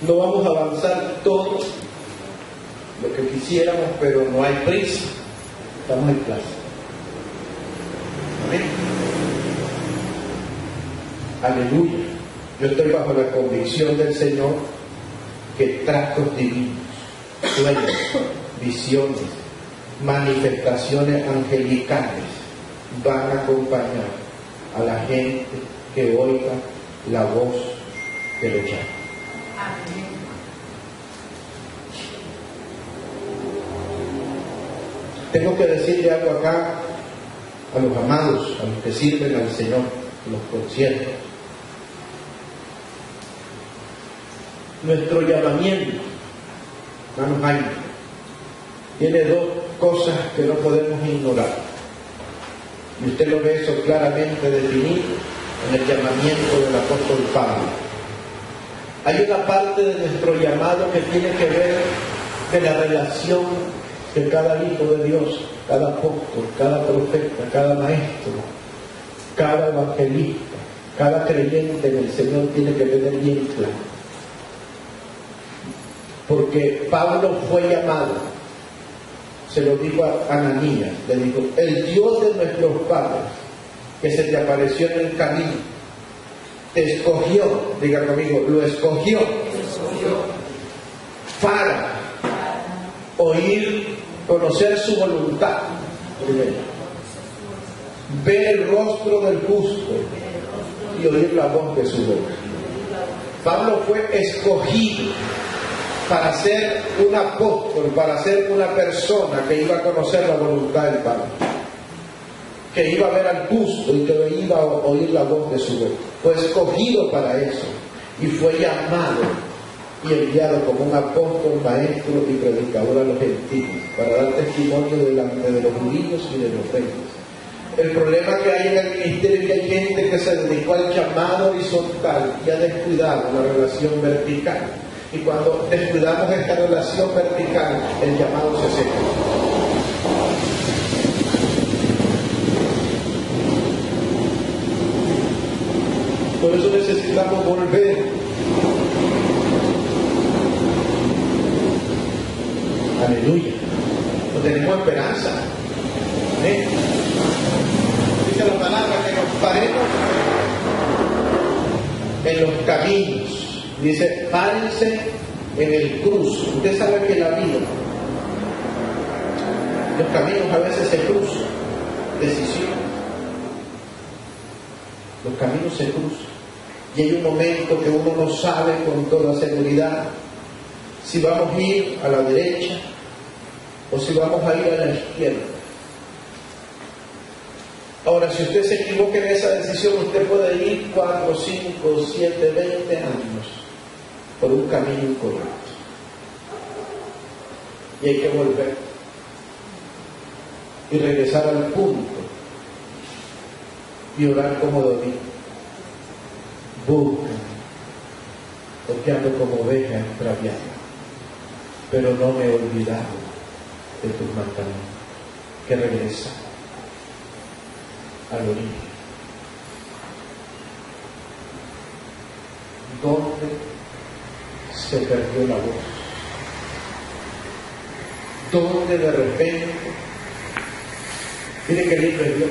No vamos a avanzar todo lo que quisiéramos, pero no hay prisa, estamos en plaza. Amén. Aleluya. Yo estoy bajo la convicción del Señor que trastos divinos, sueños, visiones, manifestaciones angelicales van a acompañar a la gente que oiga la voz que lo llama. Amén. Tengo que decirle algo acá a los amados, a los que sirven al Señor, a los conscientes. Nuestro llamamiento, hermanos Jaime, tiene dos cosas que no podemos ignorar. Y usted lo ve eso claramente definido en el llamamiento del apóstol Pablo. Hay una parte de nuestro llamado que tiene que ver de la relación que cada hijo de Dios, cada apóstol, cada profeta, cada maestro cada evangelista, cada creyente en el Señor tiene que tener bien claro. Porque Pablo fue llamado, se lo dijo a Ananías, le dijo: el Dios de nuestros padres, que se te apareció en el camino, te escogió, diga conmigo, lo escogió para oír, conocer su voluntad, primero, ver el rostro del justo y oír la voz de su boca. Pablo fue escogido para ser un apóstol, para ser una persona que iba a conocer la voluntad del Padre, que iba a ver al justo y que iba a oír la voz de su boca. Fue escogido para eso y fue llamado y enviado como un apóstol, maestro y predicador a los gentiles, para dar testimonio delante de los judíos y de los reyes. El problema que hay en el ministerio es que hay gente que se dedicó al llamado horizontal y ha descuidado la relación vertical. Y cuando descuidamos esta relación vertical, el llamado se seca. Por eso necesitamos volver. Aleluya. No tenemos esperanza. ¿Eh? Dice la palabra que nos paremos en los caminos. Dice: párense en el cruce. Usted sabe que la vida, los caminos a veces se cruzan. Decisión. Los caminos se cruzan. Y hay un momento que uno no sabe con toda seguridad si vamos a ir a la derecha o si vamos a ir a la izquierda. Ahora, si usted se equivoca en esa decisión, usted puede ir 4, 5, 7, 20 años por un camino incorrecto. Y hay que volver y regresar al punto y orar como David: busca, porque ando como oveja extraviada, pero no me he olvidado de tus mandamientos. Que regresa al origen. ¿Dónde se perdió la voz? ¿Dónde de repente? Mire qué lindo es Dios.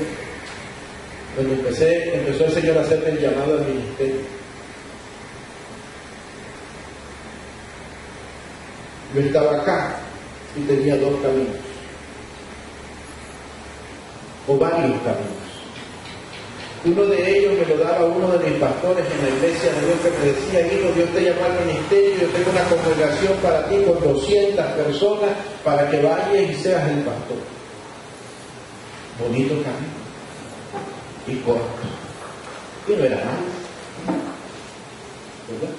Cuando empezó el Señor a hacerme el llamado al ministerio, yo estaba acá y tenía 2 caminos, o varios caminos. Uno de ellos me lo daba uno de mis pastores en la iglesia de Dios, que me decía: hijo, Dios te llamó al ministerio, yo tengo una congregación para ti con 200 personas para que vayas y seas el pastor. Bonito camino y corto, y no era malo, ¿verdad?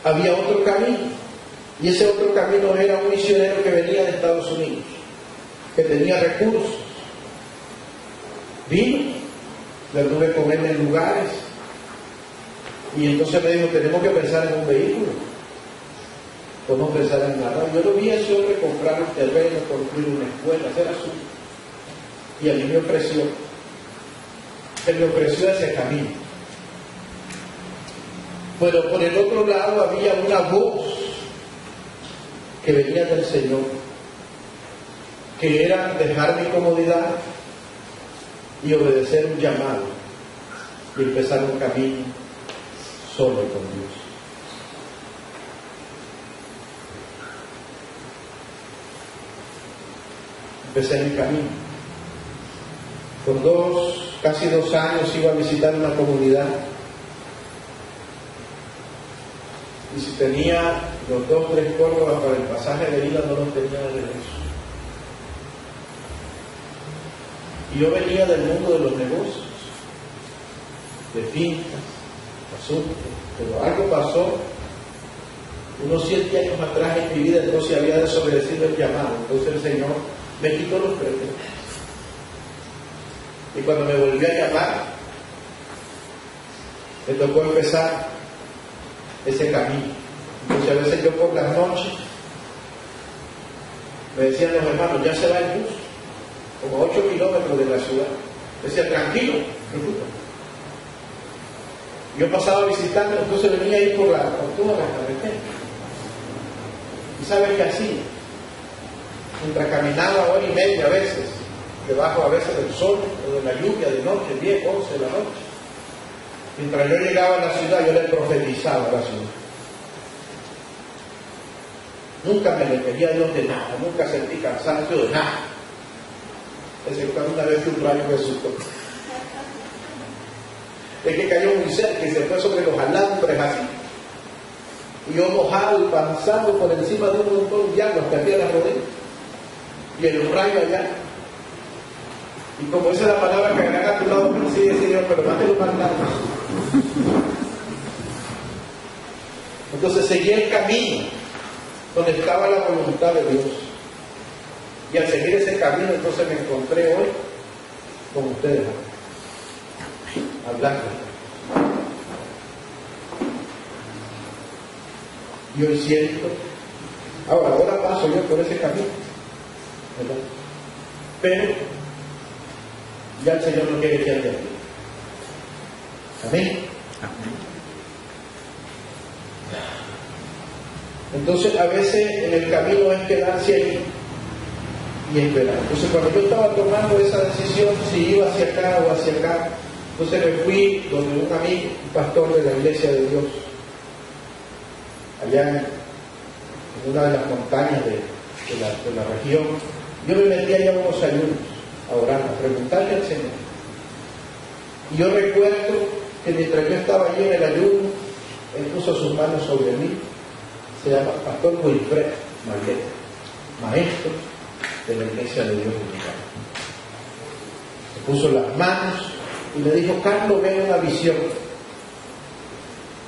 Había otro camino, y ese otro camino era un misionero que venía de Estados Unidos, que tenía recursos. Vino, le tuve con él en lugares, y entonces me dijo: tenemos que pensar en un vehículo, podemos pensar en nada. Yo lo vi a ese hombre comprar un terreno, construir una escuela, hacer asunto, y a mí me ofreció ese camino. Pero por el otro lado había una voz que venía del Señor, que era dejar mi comodidad y obedecer un llamado y empezar un camino solo con Dios. Empecé mi camino. Por casi 2 años iba a visitar una comunidad, y si tenía los 2, 3 córdobas para el pasaje de ida, no los tenía de regreso. Y yo venía del mundo de los negocios, de fincas, asuntos, pero algo pasó unos 7 años atrás en mi vida. Entonces había desobedecido el llamado. Entonces el Señor me quitó los pretextos. Y cuando me volvió a llamar, me tocó empezar ese camino. Entonces a veces yo por las noches me decían los hermanos: ya se va el bus, como 8 kilómetros de la ciudad. Me decía: tranquilo, preocupa. Yo pasaba visitando, entonces venía ahí por toda la carretera. ¿Y sabes qué hacía? Mientras caminaba hora y media a veces, debajo a veces del sol o de la lluvia de noche, 10, 11 de la noche. Mientras yo llegaba a la ciudad, yo le profetizaba a la ciudad. Nunca me refería a Dios de nada, nunca sentí cansancio de nada. Excepto una vez que un rayo me asustó. Es que cayó muy cerca y se fue sobre los alambres así. Y yo mojado y pasando por encima de un montón de agua, hasta aquí a las rodillas. Y el rayo allá. Y como dice la palabra que hagan a tu lado, sí, Señor, pero mátelo más largo. Entonces seguí el camino donde estaba la voluntad de Dios. Y al seguir ese camino, entonces me encontré hoy con ustedes, hablando. Y hoy siento, ahora paso yo por ese camino, ¿verdad? Pero ya el Señor no quiere que ande aquí. Amén. Entonces a veces en el camino es quedarse ahí y esperar. Entonces cuando yo estaba tomando esa decisión si iba hacia acá o hacia acá, entonces me fui donde un amigo, un pastor de la Iglesia de Dios, allá en una de las montañas de la región. Yo me metí allá a unos ayunos a orar, a preguntarle al Señor. Y yo recuerdo que mientras yo estaba allí en el ayuno, Él puso sus manos sobre mí. Se llama Pastor Wilfred Marguerite, maestro de la Iglesia de Dios Dominicana. Se puso las manos y me dijo: Carlos, veo una visión.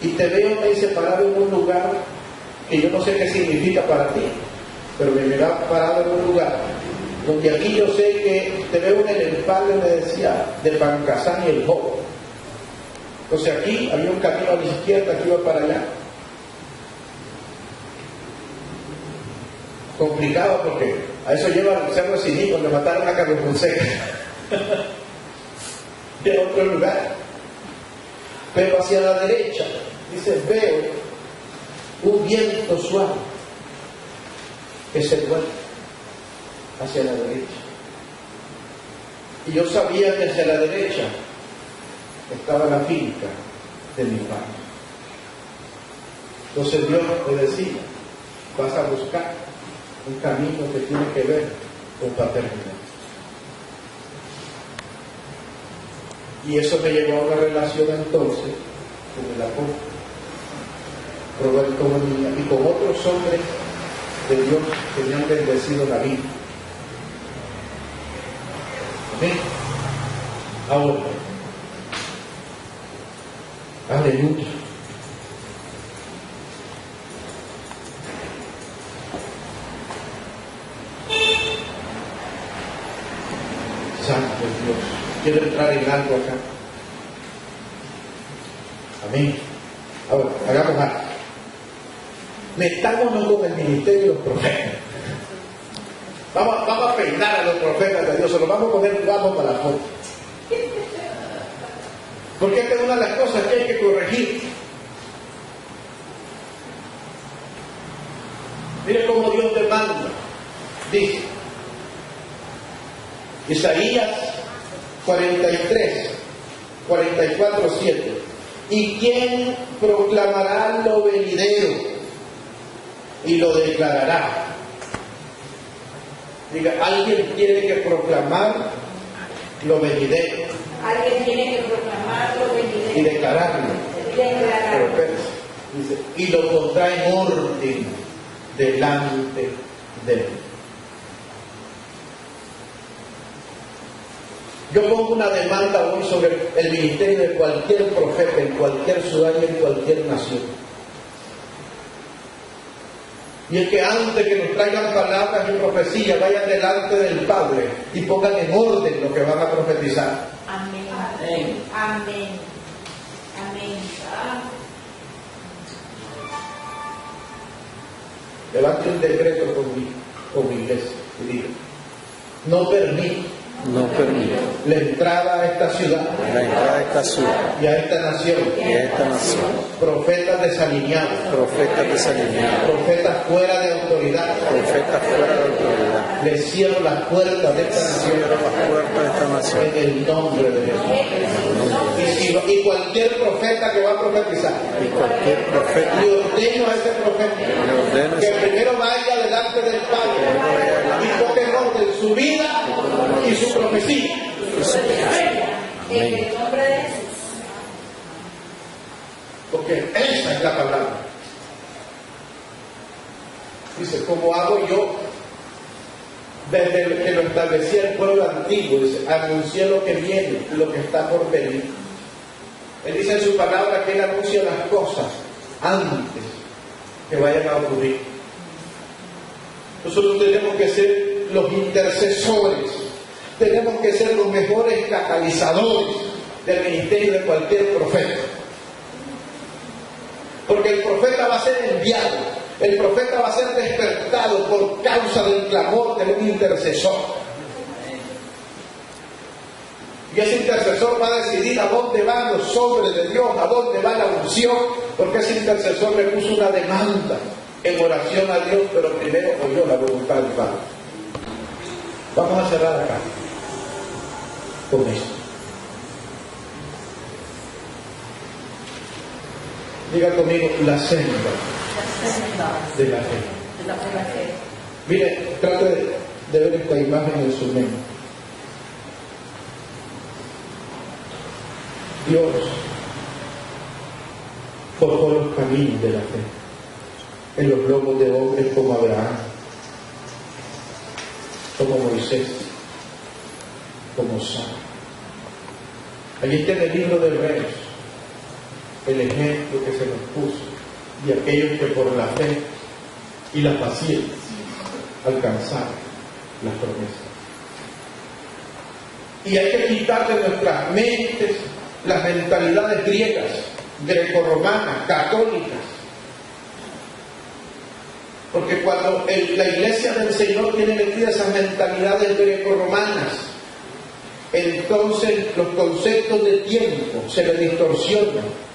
Y te veo, me dice, parado en un lugar que yo no sé qué significa para ti, pero me verá parado en un lugar donde aquí yo sé que te veo en el palo, me decía, de Pancasán y el Jobo. Entonces aquí había un camino a la izquierda que iba para allá. Complicado porque a eso lleva el Cerro Siní, donde mataron a Carlos Fonseca. De otro lugar. Pero hacia la derecha, dice, veo un viento suave que se vuelve hacia la derecha. Y yo sabía que hacia la derecha estaba la finca de mi padre. Entonces Dios me decía: vas a buscar un camino que tiene que ver con paternidad. Y eso me llevó a una relación entonces con el apóstol Roberto Bonilla y con otros hombres de Dios que me han bendecido la vida. Amén. Ahora, aleluya. Santo Dios, quiero entrar en algo acá. Amén. Ahora, hagamos algo. Metámonos con el ministerio de los profetas. Vamos a peinar a los profetas de Dios, se los vamos a poner guapos para la foto. Porque esta es una de las cosas que hay que corregir. Mire cómo Dios te manda. Dice Isaías 43, 44, 7. ¿Y quién proclamará lo venidero y lo declarará? Diga, alguien tiene que proclamar lo venidero. Alguien tiene que proclamar lo venidero Y declararlo. Pero espérense, dice, y lo pondrá en orden delante de él. Yo pongo una demanda hoy sobre el ministerio de cualquier profeta en cualquier ciudad y en cualquier nación. Y es que antes que nos traigan palabras y profecías, vayan delante del Padre y pongan en orden lo que van a profetizar. Amén. Amén. Amén. Amén. Levante un decreto con mi iglesia y diga: no permito no permito la entrada a esta ciudad la entrada de esta ciudad y a esta nación, y a esta nación, profetas desalineados, profetas desalineados, profetas fuera de autoridad. profetas fuera de autoridad. Le cierro las puertas de esta nación Cierro las puertas de esta nación. en el nombre de Jesús. Y cualquier profeta que va a profetizar, Y cualquier profeta le ordeno a ese profeta le ordene que primero vaya delante del Padre y toque en orden su vida y su profecía. En el nombre de Jesús. Porque esa es la palabra. Dice, como hago yo desde que lo establecía el pueblo antiguo, dice, anuncié lo que viene, lo que está por venir. Él dice en su palabra que él anuncia las cosas antes que vayan a ocurrir. Nosotros tenemos que ser los intercesores, tenemos que ser los mejores catalizadores del ministerio de cualquier profeta. Porque el profeta va a ser enviado, el profeta va a ser despertado por causa del clamor de un intercesor. Y ese intercesor va a decidir a dónde van los sobres de Dios, a dónde va la unción, porque ese intercesor le puso una demanda en oración a Dios, pero primero oyó la voluntad del Padre. Vamos a cerrar acá con esto. Diga conmigo, la senda de la fe. Mire, trate de ver esta imagen en su mente. Dios forjó los caminos de la fe en los lomos de hombres como Abraham, como Moisés, como Sara. Allí está en el libro de Hebreos el ejemplo que se nos puso y aquellos que por la fe y la paciencia alcanzaron las promesas. Y hay que quitar de nuestras mentes las mentalidades griegas, grecorromanas, católicas. Porque cuando la iglesia del Señor tiene metidas esas mentalidades grecorromanas, entonces los conceptos de tiempo se le distorsionan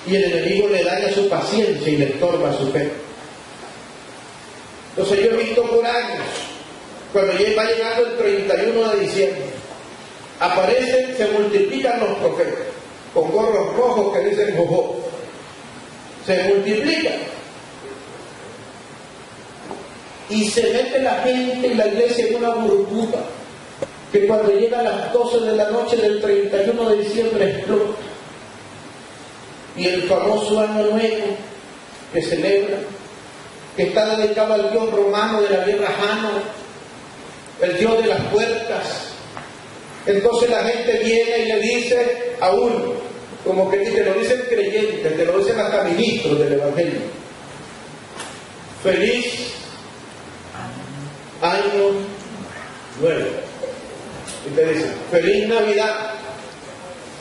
y el enemigo le daña su paciencia y le estorba su fe. Entonces yo he visto por años, cuando va llegando el 31 de diciembre, aparecen, se multiplican los profetas, con gorros rojos que dicen jojo. Se multiplican. Y se mete la gente y la iglesia en una burbuja, que cuando llega a las 12 de la noche del 31 de diciembre explota. Y el famoso Año Nuevo que celebra, que está dedicado al dios romano de la guerra Jano, el dios de las puertas. Entonces la gente viene y le dice a uno, como que te lo dicen creyentes, te lo dicen hasta ministros del Evangelio: feliz Año Nuevo. Y te dicen: feliz Navidad,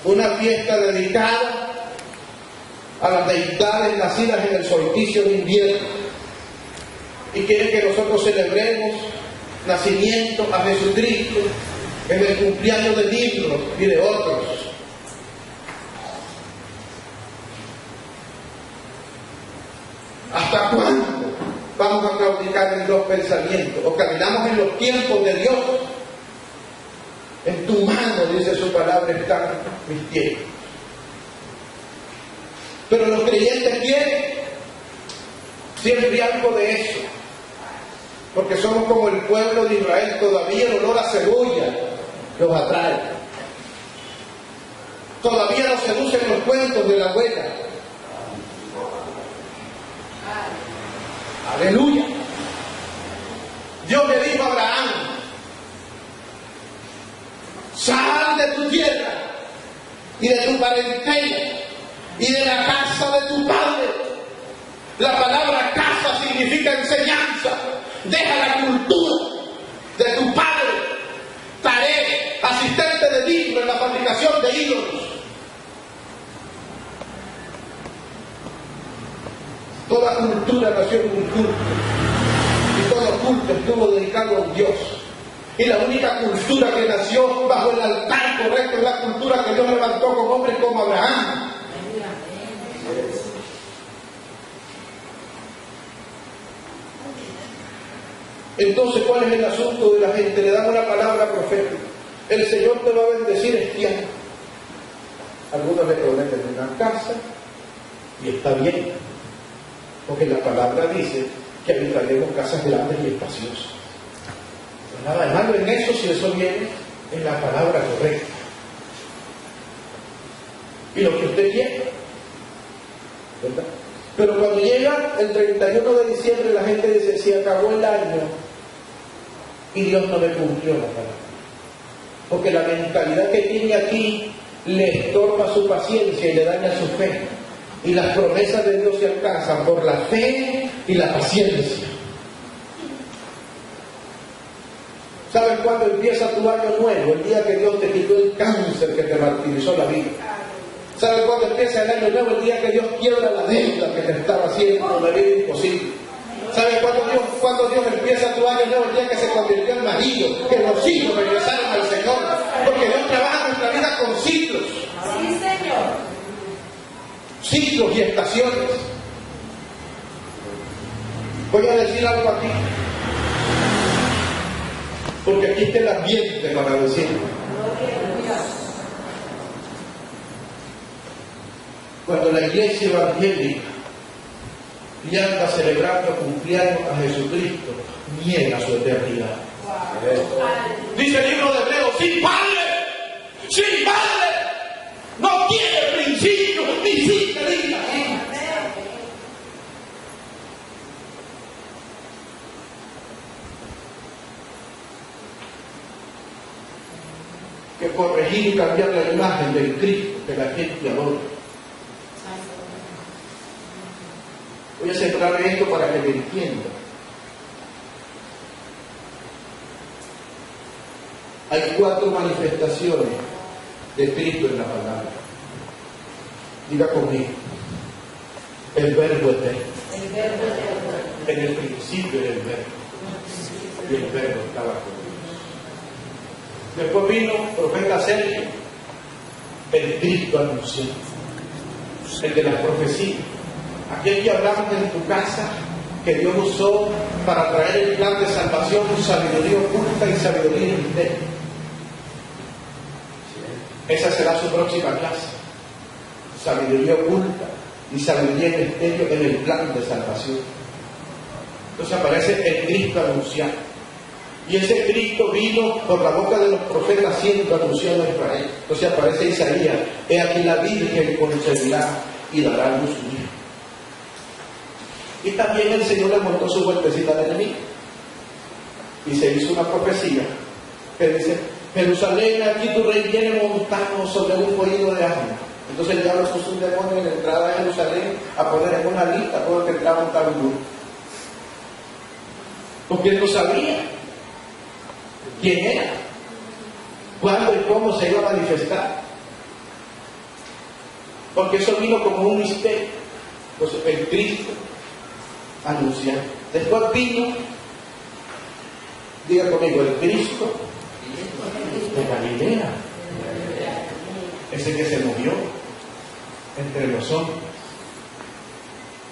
una fiesta dedicada a las deidades nacidas en el solsticio de invierno. Y quieren que nosotros celebremos nacimiento a Jesucristo en el cumpleaños de libros y de otros. ¿Hasta cuándo vamos a claudicar en los pensamientos? ¿O caminamos en los tiempos de Dios? En tu mano, dice su palabra, están mis tiempos. Pero los creyentes quieren siempre algo de eso, porque somos como el pueblo de Israel. Todavía el olor a cebolla los atrae. Todavía nos seducen los cuentos de la abuela. Aleluya. Dios le dijo a Abraham: sal de tu tierra y de tu parentela y de la casa de tu padre. La palabra casa significa enseñanza. Deja la cultura de tu padre. Taré, asistente de libro en la fabricación de ídolos. Toda cultura nació en un culto, y todo culto estuvo dedicado a un Dios. Y la única cultura que nació bajo el altar correcto es la cultura que Dios levantó como hombre como Abraham. Entonces, ¿cuál es el asunto de la gente? Le dan una palabra profética. El Señor te va a bendecir este año. Algunos le prometen una casa y está bien, porque la palabra dice que habitaremos casas grandes y espaciosas. Nada de malo en eso si eso viene en la palabra correcta. Y lo que usted quiere, ¿verdad? Pero cuando llega el 31 de diciembre la gente dice, si acabó el año y Dios no le cumplió la palabra. Porque la mentalidad que tiene aquí le estorba su paciencia y le daña su fe. Y las promesas de Dios se alcanzan por la fe y la paciencia. ¿Sabes cuándo empieza tu año nuevo? El día que Dios te quitó el cáncer que te martirizó la vida. ¿Sabes cuándo empieza el año nuevo? El día que Dios quiebra la deuda que te estaba haciendo la vida imposible. ¿Sabes cuándo Dios empieza tu año nuevo? El día que se convirtió en marido, que los hijos regresaron al Señor. Porque Dios trabaja en nuestra vida con ciclos. Sí, Señor. Ciclos y estaciones. Voy a decir algo aquí. Porque aquí está el ambiente para decirlo. Cuando la iglesia evangélica y anda celebrando cumpleaños a Jesucristo, niega su eternidad. Dice el libro de Hebreos, sin padre, no tiene principio, ni fin de vida. Que corregir y cambiar la imagen del Cristo que la gente adora. Voy a centrar esto para que me entienda. Hay 4 manifestaciones de Cristo en la palabra. Diga conmigo. El verbo eterno. En el principio era el verbo. Y el verbo estaba con Dios. Después vino el profeta Sergio, el Cristo anunciado, el de las profecías. Aquel que hablamos en tu casa, que Dios usó para traer el plan de salvación, sabiduría oculta y sabiduría interna. Esa será su próxima clase. Sabiduría oculta y sabiduría en misterio en el plan de salvación. Entonces aparece el Cristo anunciado. Y ese Cristo vino por la boca de los profetas siendo anunciado a Israel. Entonces aparece Isaías, he aquí la Virgen concebirá y dará a luz un hijo. Y también el Señor le montó su vueltecita al enemigo. Y se hizo una profecía que dice, Jerusalén, aquí tu rey viene montado sobre un pollino de asno. Entonces el diablo puso un demonio en la entrada de Jerusalén a poner en una lista todo el que entraba en tal lugar. Porque él no sabía quién era, cuándo y cómo se iba a manifestar. Porque eso vino como un misterio. Entonces el Cristo anunciado. Después vino, diga conmigo, el Cristo de Galilea, ese que se movió entre los hombres,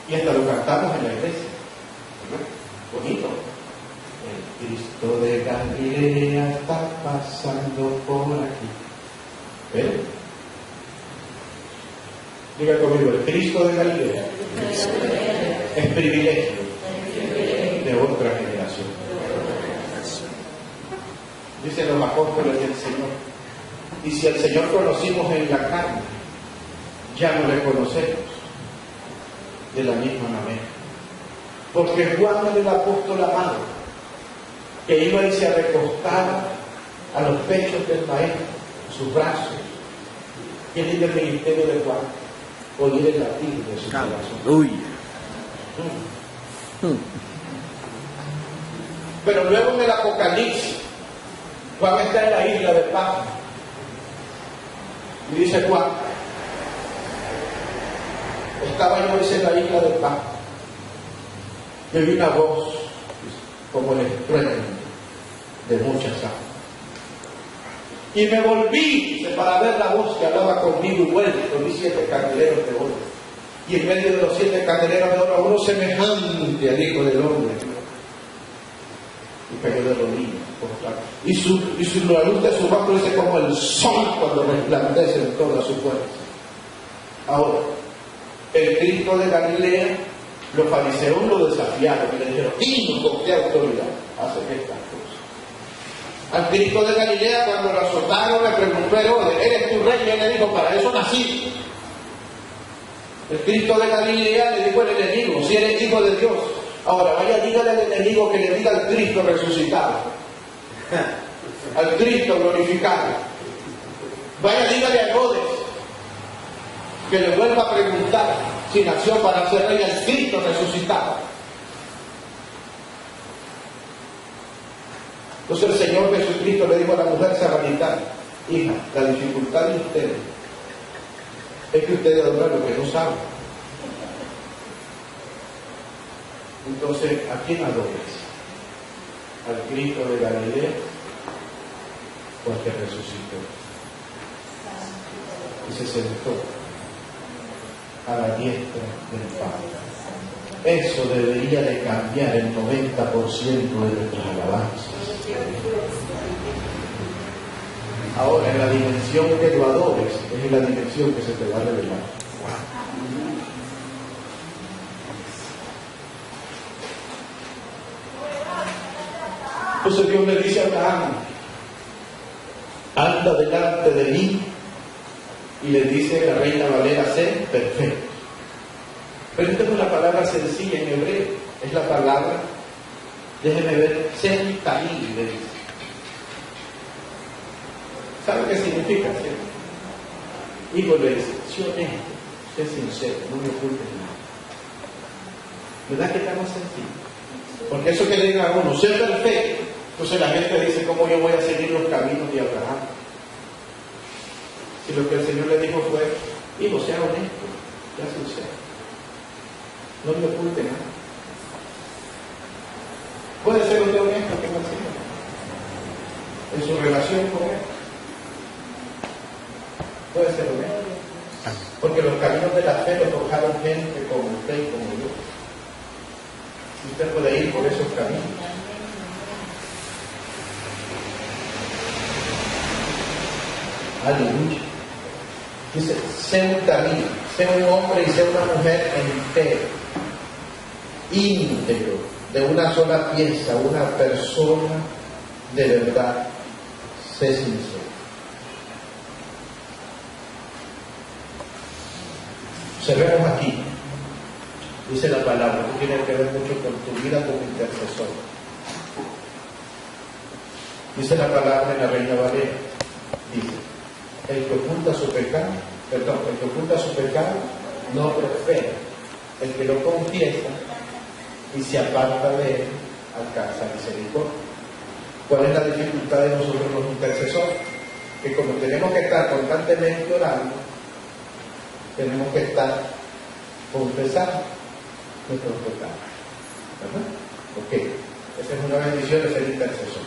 y hasta lo cantamos en la iglesia, ¿verdad? Bonito. El Cristo de Galilea está pasando por aquí. ¿Ven? Diga conmigo, el Cristo de Galilea es privilegio de otra generación. Dicen los apóstoles del Señor. Y si al Señor conocimos en la carne, ya no le conocemos de la misma manera. Porque Juan era el apóstol amado, que iba y se recostaba a los pechos del maestro, sus brazos. ¿Quién es el ministerio de Juan? Oír el latir de su corazón. Pero luego en el Apocalipsis, Juan está en la isla de Patmos. Y dice Juan, estaba yo en la isla de Patmos, y oí una voz como el estruendo de muchas aguas. Y me volví, dice, para ver la voz que hablaba conmigo, y vuelto, vi 7 candeleros de oro. Y en medio de los 7 candeleros de oro, uno semejante al Hijo del Hombre. Y cayó de rodillas, por claro. Y la luz de su rostro dice como el sol cuando resplandece en toda su fuerza. Ahora, el Cristo de Galilea, los fariseos lo desafiaron y le dijeron: dinos con qué autoridad hacen estas cosas. Al Cristo de Galilea, cuando lo azotaron, le preguntó Herodes: ¿eres tu rey? Y él le dijo: para eso nací. El Cristo de Galilea le dijo al enemigo: si eres hijo de Dios, ahora vaya, dígale al enemigo que le diga al Cristo resucitado, al Cristo glorificado. Vaya, dígale a Herodes que le vuelva a preguntar si nació para ser rey, al Cristo resucitado. Entonces el Señor Jesucristo le dijo a la mujer samaritana: hija, la dificultad de ustedes es que ustedes adoran lo que no saben. Entonces, ¿a quién adoras? ¿Al Cristo de Galilea o al que resucitó? Y se sentó a la diestra del Padre. Eso debería de cambiar el 90% de nuestras alabanzas. Ahora, en la dimensión que lo adores, es en la dimensión que se te va a revelar. Entonces Dios le dice a Abraham: anda delante de mí, y le dice la Reina Valera: sé perfecto. Pero esta es una palabra sencilla en hebreo, es la palabra, déjeme ver, sé tamí, le dice. ¿Sabe qué significa? Hijo, le dice: sé honesto, sé sincero, no me ocultes nada. ¿Verdad que está más sencillo? Porque eso que le diga a uno, sé perfecto, entonces la gente dice: ¿cómo yo voy a seguir los caminos de Abraham? Si lo que el Señor le dijo fue: hijo, sea honesto, sea sincero, no me oculte nada. ¿Puede ser usted honesto con el Señor en su relación con Él? Puede ser honesto, porque los caminos de la fe los forjaron gente como usted y como yo. Si usted puede ir por esos caminos. Aleluya. Dice: sé un camino, sé un hombre y sé una mujer entero, íntegro, de una sola pieza, una persona de verdad. Sé sincero. Observemos aquí, dice la palabra, que tiene que ver mucho con tu vida como intercesor. Dice la palabra en la Reina Valera, dice: el que oculta su pecado, el que oculta su pecado no prospera. El que lo confiesa y se aparta de él alcanza misericordia. ¿Cuál es la dificultad de nosotros los intercesores? Que como tenemos que estar constantemente orando, tenemos que estar confesando nuestros pecados, ¿verdad? Ok, esa es una bendición de ser intercesor.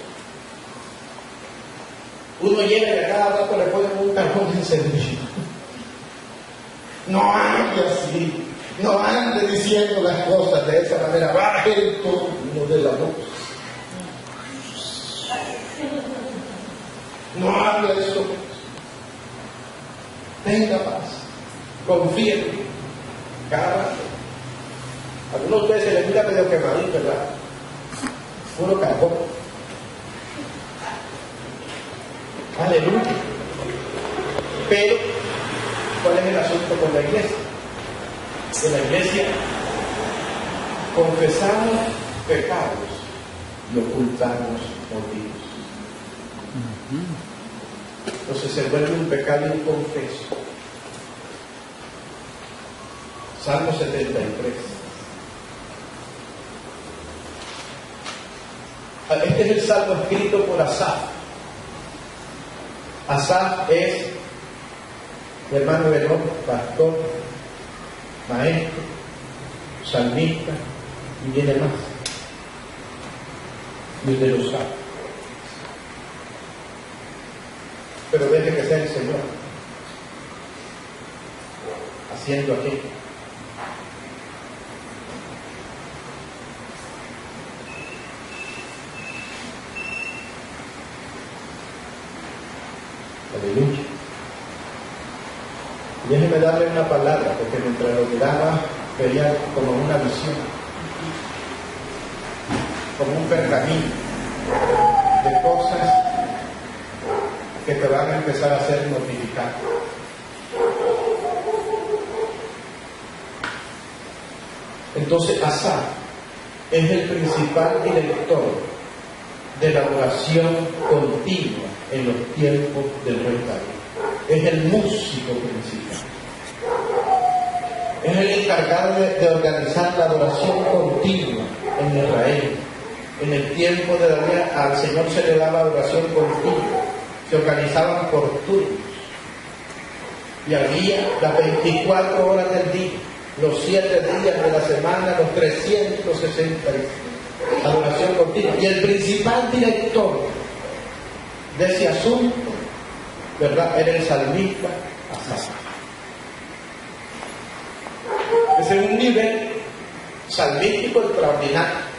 Uno llega y a cada rato le ponen un carbón encendido. No ande así, no ande diciendo las cosas de esa manera, baje el tono de la voz. No hable eso. Tenga paz, confíe en mí. Cada rato. Algunos de ustedes se les mira medio quemadito, ¿verdad? Puro carbón. Aleluya. Pero, ¿cuál es el asunto con la iglesia? En la iglesia confesamos pecados y ocultamos motivos. Entonces se vuelve un pecado inconfeso. Salmo 73. Este es el salmo escrito por Asaf. Asaf es hermano de Enoc, pastor, maestro, salmista, y viene más. Y usted lo sabe. Señor haciendo aquí? Aleluya. Déjeme darle una palabra, porque mientras lo miraba veía como una visión, como un pergamino de cosas que te van a empezar a hacer notificar. Entonces Asaf es el principal director de la oración continua en los tiempos del rey David. Es el músico principal. Es el encargado de organizar la adoración continua en Israel. En el tiempo de David al Señor se le daba adoración continua. Se organizaban por turnos. Y había las 24 horas del día, los 7 días de la semana, los 360 adoración continua. Y el principal director de ese asunto, ¿verdad?, era el salmista Asaf. Es un nivel salmístico extraordinario.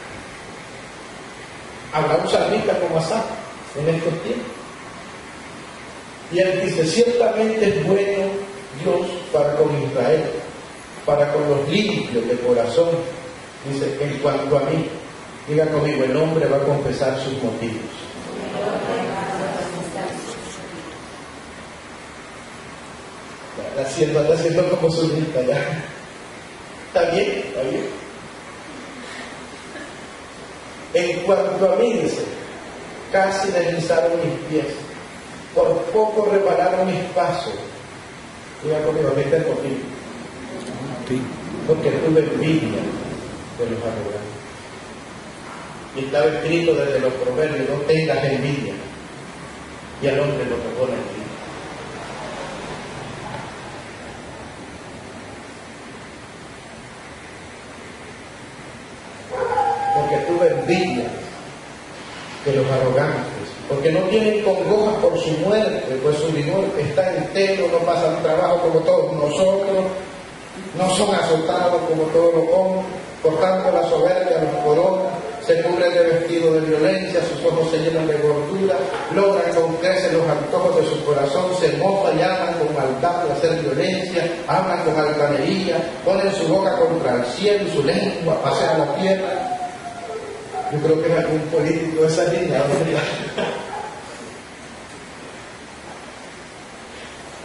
Habrá un salmista como Asaf en estos tiempos. Y él dice, ciertamente es bueno Dios para con Israel, para con los limpios de corazón. Dice, en cuanto a mí, diga conmigo, el hombre va a confesar sus motivos. Está haciendo como su lista ya. ¿Está bien? ¿Está bien? En cuanto a mí, dice, casi deslizaron mis pies, por poco repararon mis pasos. Diga conmigo, ¿qué está conmigo? Porque tuve envidia de los arrogantes. Y estaba escrito desde los proverbios, no tengas envidia. Y al hombre lo tocó la envidia. Porque tuve envidia de los arrogantes, porque no tienen congoja por su muerte, pues su vigor está entero, no pasan trabajo como todos nosotros, no son azotados como todos los hombres, por tanto la soberbia los corona, se cubren de vestido de violencia, sus ojos se llenan de gordura, logran con creces los antojos de su corazón, se mofan y hablan con maldad de hacer violencia, hablan con altanería, ponen su boca contra el cielo y su lengua pasea la tierra. Yo creo que es algún político de esa línea, ¿verdad?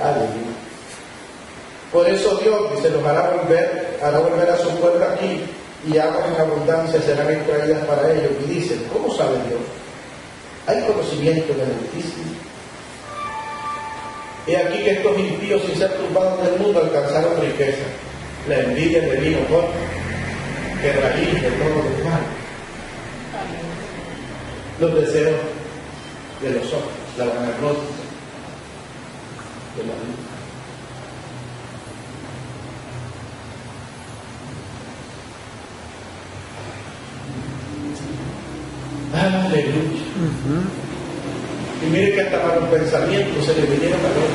Aleluya. Por eso Dios dice, los hará volver a su pueblo aquí, y aguas en abundancia serán extraídas para ellos. Y dicen, ¿cómo sabe Dios? ¿Hay conocimiento en el Altísimo? He aquí que estos impíos, sin ser turbados del mundo, alcanzaron riqueza. La envidia le vino por que raíz de todo lo mal. Los deseos de los ojos, la vanagloria de la vida. Aleluya. Y mire que hasta para los pensamientos se le vinieron a los.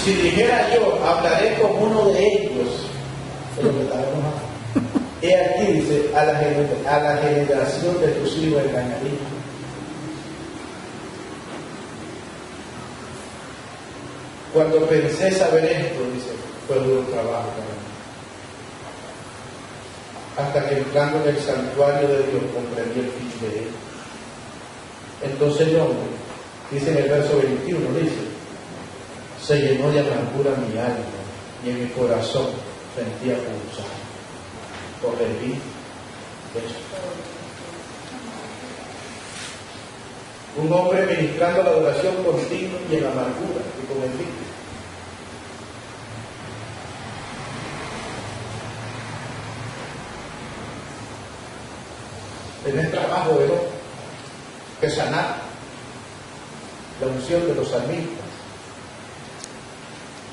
Si dijera yo, hablaré con uno de ellos, se lo meteremos a. He aquí, dice, a la generación de tus hijos engañaré. Cuando pensé saber esto, dice, fue duro trabajo para mí. Hasta que entrando en el santuario de Dios comprendí el fin de él. Entonces el hombre, dice en el verso 21, dice, se llenó de amargura mi alma y en mi corazón sentía pulsar por el fin de eso. Un hombre ministrando la adoración continua y en amargura y con el fin. Tenés trabajo de no que sanar la unción de los salmistas.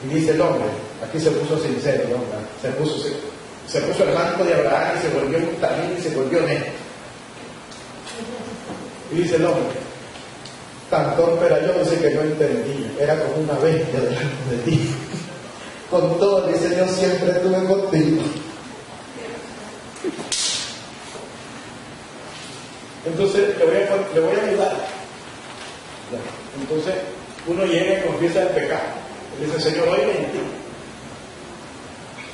Y dice el hombre, aquí se puso sincero el hombre, se puso el manto de Abraham y se volvió un talín y se volvió honesto. Y dice el hombre, tan torpe era yo, dice que no entendía, era como una bestia delante de ti. Con todo, dice, yo siempre estuve contigo. Entonces, le voy a ayudar. Entonces, uno llega y confiesa el pecado. Le dice, Señor, hoy mentí.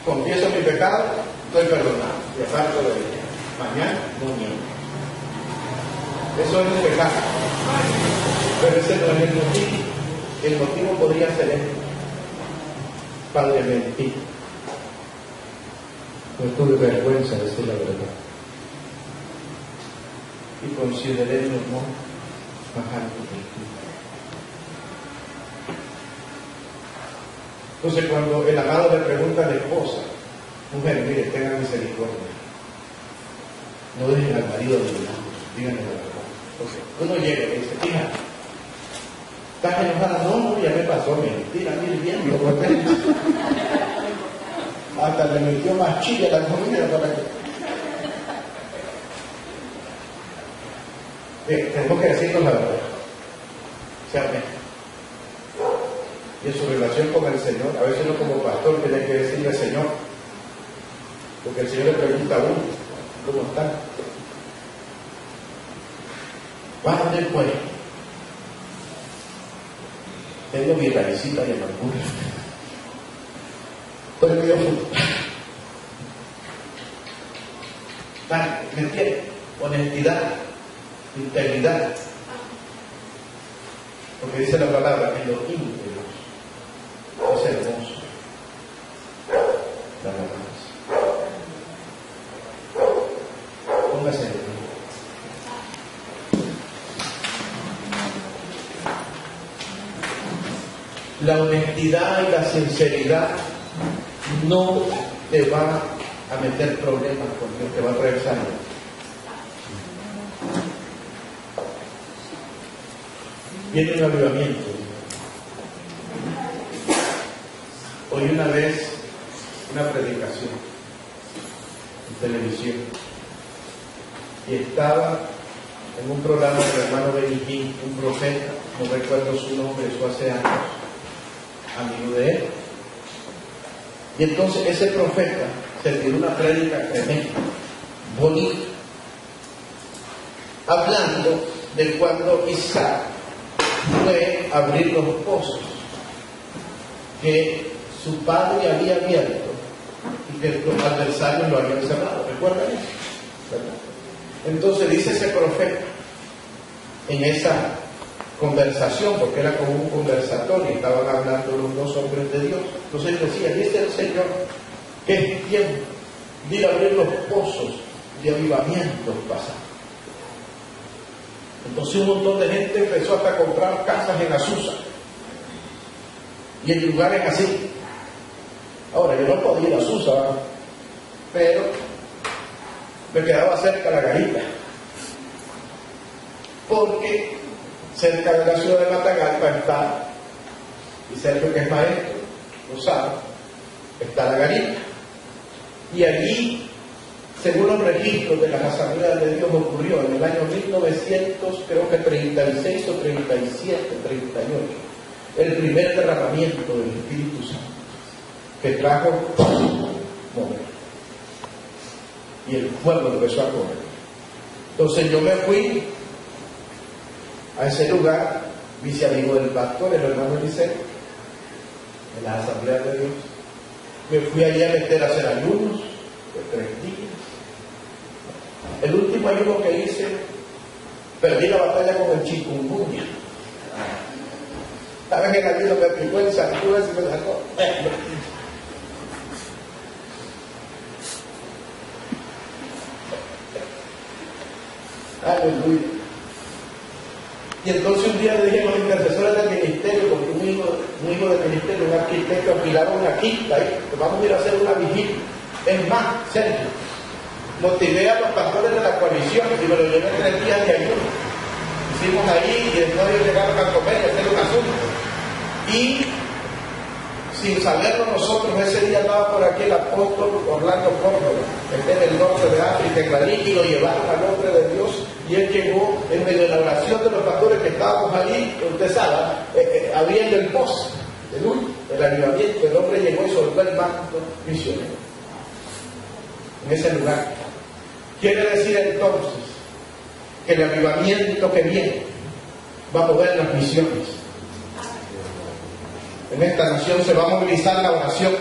Confieso mi pecado, estoy perdonado. Y aparto de ella. Mañana no miento. Eso es el pecado. Pero ese no es el motivo. El motivo podría ser este. Padre, mentí. No tuve vergüenza de decir la verdad. Y consideré mi amor más alto que tú. Entonces, cuando el amado le pregunta a la esposa, mujer, mire, tenga misericordia. No dejen al marido de lado, díganle la verdad. Entonces, uno llega y dice, hija, ¿estás enojada? No, ya me pasó, mentira, mire bien, lo contento. Hasta le metió más chilla a la comida para que... tenemos que decirnos la verdad. Sea honesto. Y en su relación con el Señor, a veces uno como pastor tiene que decirle, Señor, porque el Señor le pregunta a uno, ¿cómo está? Padre, pues, tengo mi raicita de amargura. Estoy medio ¿me entiendes? Honestidad, integridad. Porque dice la palabra, en lo íntegro es hermoso la alabanza. Póngase en pie. La honestidad y la sinceridad no te va a meter problemas con Dios, te va a traer sanidad. Viene un avivamiento. Oí una vez una predicación en televisión y estaba en un programa del hermano Benny Hinn, un profeta, no recuerdo su nombre, eso hace años, amigo de él. Y entonces ese profeta se dio una prédica tremenda, bonita, hablando de cuando Isaac fue a abrir los pozos que su padre había abierto y que los adversarios lo habían cerrado. ¿Recuerdan eso? ¿Verdad? Entonces dice ese profeta en esa conversación, porque era como un conversatorio, estaban hablando los dos hombres de Dios. Entonces decía, dice el Señor que es tiempo de ir a abrir los pozos de avivamientos pasados. Entonces un montón de gente empezó hasta a comprar casas en Azusa y en lugares así. Ahora, yo no podía ir a Azusa, pero me quedaba cerca la garita, porque cerca de la ciudad de Matagalpa está, y Sergio, que es maestro, lo sabe, está la garita. Y allí, según los registros de las asambleas de Dios, ocurrió en el año 1936 o 37, 38, el primer derramamiento del Espíritu Santo, que trajo mover. Y el fuego empezó a correr. Entonces yo me fui a ese lugar, me hice amigo del pastor, el hermano Eliseo, en las asambleas de Dios. Me fui allí a meter a hacer ayunos de 3 días. El último ayuno que hice, perdí la batalla con el chikungunya. Sabes que el ayuno me picó en zancudas y me sacó. Aleluya. Y entonces un día le dije a los intercesores del ministerio, porque un hijo del ministerio, un arquitecto, alquilaron una quinta ahí, que vamos a ir a hacer una vigilia. Es más, Sergio, motivé a los pastores de la coalición y me lo llevé 3 días de ayuno. Hicimos ahí y después ellos llegaron a comer y a hacer un asunto. Y sin saberlo nosotros, ese día andaba por aquí el apóstol Orlando Córdoba, que está en el norte de África, en Madrid, y lo llevaron al nombre de Dios Y él llegó en medio de la oración de los pastores que estábamos allí, usted sabe, abriendo el pozo de luz, el avivamiento. El hombre llegó y soltó el manto misionero en ese lugar. Quiere decir entonces que el avivamiento que viene va a mover las misiones. En esta nación se va a movilizar la oración,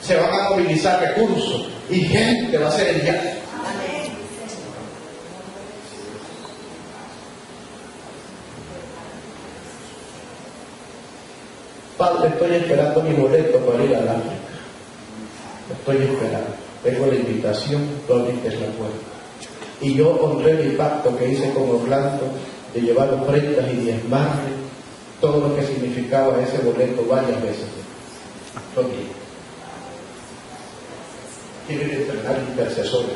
se van a movilizar recursos y gente va a ser enviada. Padre, estoy esperando mi boleto para ir al África. Estoy esperando. Tengo la invitación, tú abriste la puerta. Y yo honré mi pacto que hice con Orlando de llevar ofrendas y diezmarle todo lo que significaba ese boleto varias veces. Conmigo. Quieren entrenar intercesores.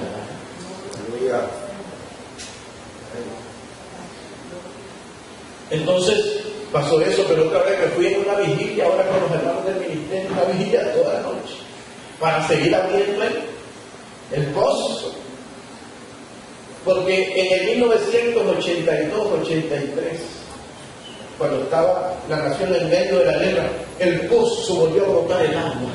Entonces pasó eso, pero otra vez me fui en una vigilia, ahora con los hermanos del ministerio, una vigilia toda la noche, para seguir abriendo el pozo. Porque en el 1982-83, cuando estaba la nación en medio de la guerra, el pozo volvió a brotar el agua.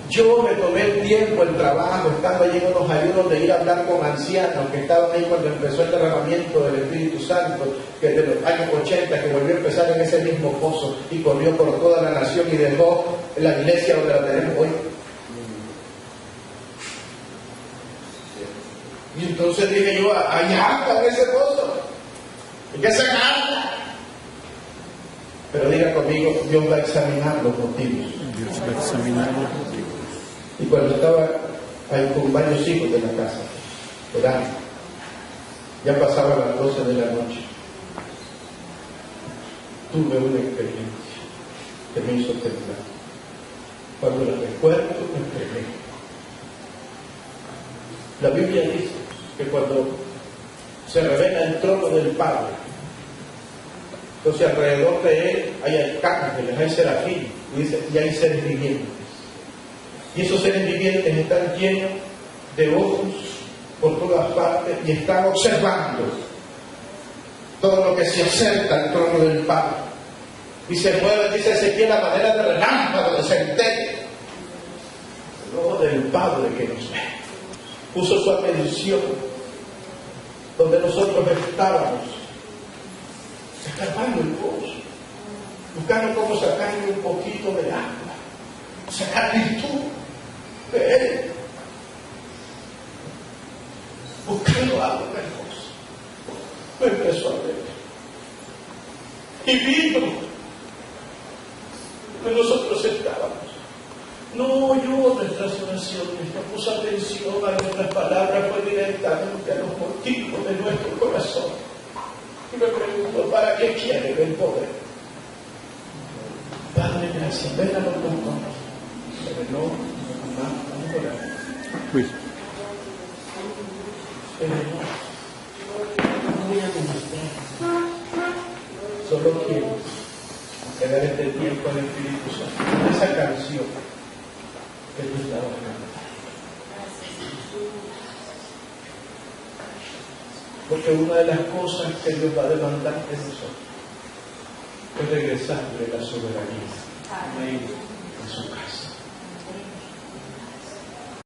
Yo me tomé el tiempo, el trabajo, estando allí en unos ayunos, de ir a hablar con ancianos que estaban ahí cuando empezó el derramamiento del Espíritu Santo, que de los años 80, que volvió a empezar en ese mismo pozo y corrió por toda la nación y dejó la iglesia donde la tenemos hoy. Y entonces dije yo, hay agua en ese pozo, hay que sacarla. Pero diga conmigo, Dios va a examinar los motivos. Dios va a examinar los motivos. Y cuando estaba ahí con varios hijos de la casa, orando, ya pasaba las 12 de la noche, tuve una experiencia que me hizo temblar. Cuando la recuerdo, me entregué. La Biblia dice que cuando se revela el trono del Padre, entonces alrededor de él hay arcángeles, hay serafines, y hay seres vivientes. Y esos seres vivientes están llenos de ojos por todas partes y están observando todo lo que se acerca al trono del Padre. Y se mueve, dice Ezequiel, a manera de relámpago, de centellas. El ojo del Padre que nos ve. Puso su atención donde nosotros estábamos, escarbando el pozo, buscando cómo sacarle un poquito de agua, sacar virtud de él, buscando algo en el pozo. Me empezó a ver y vino donde nosotros estábamos. No oyó nuestras oraciones, no puso atención a nuestras palabras, fue directamente a los motivos de nuestro corazón. Y me pregunto, ¿para qué quiere el poder? Padre, gracias, ven a los pastores. Pero no, vamos a orar. Pero no voy a ministrar. Solo quiero quedar este tiempo en el Espíritu Santo. Esa canción que tú estabas cantando. Porque una de las cosas que Dios va a demandar de nosotros es regresarle la soberanía a su casa.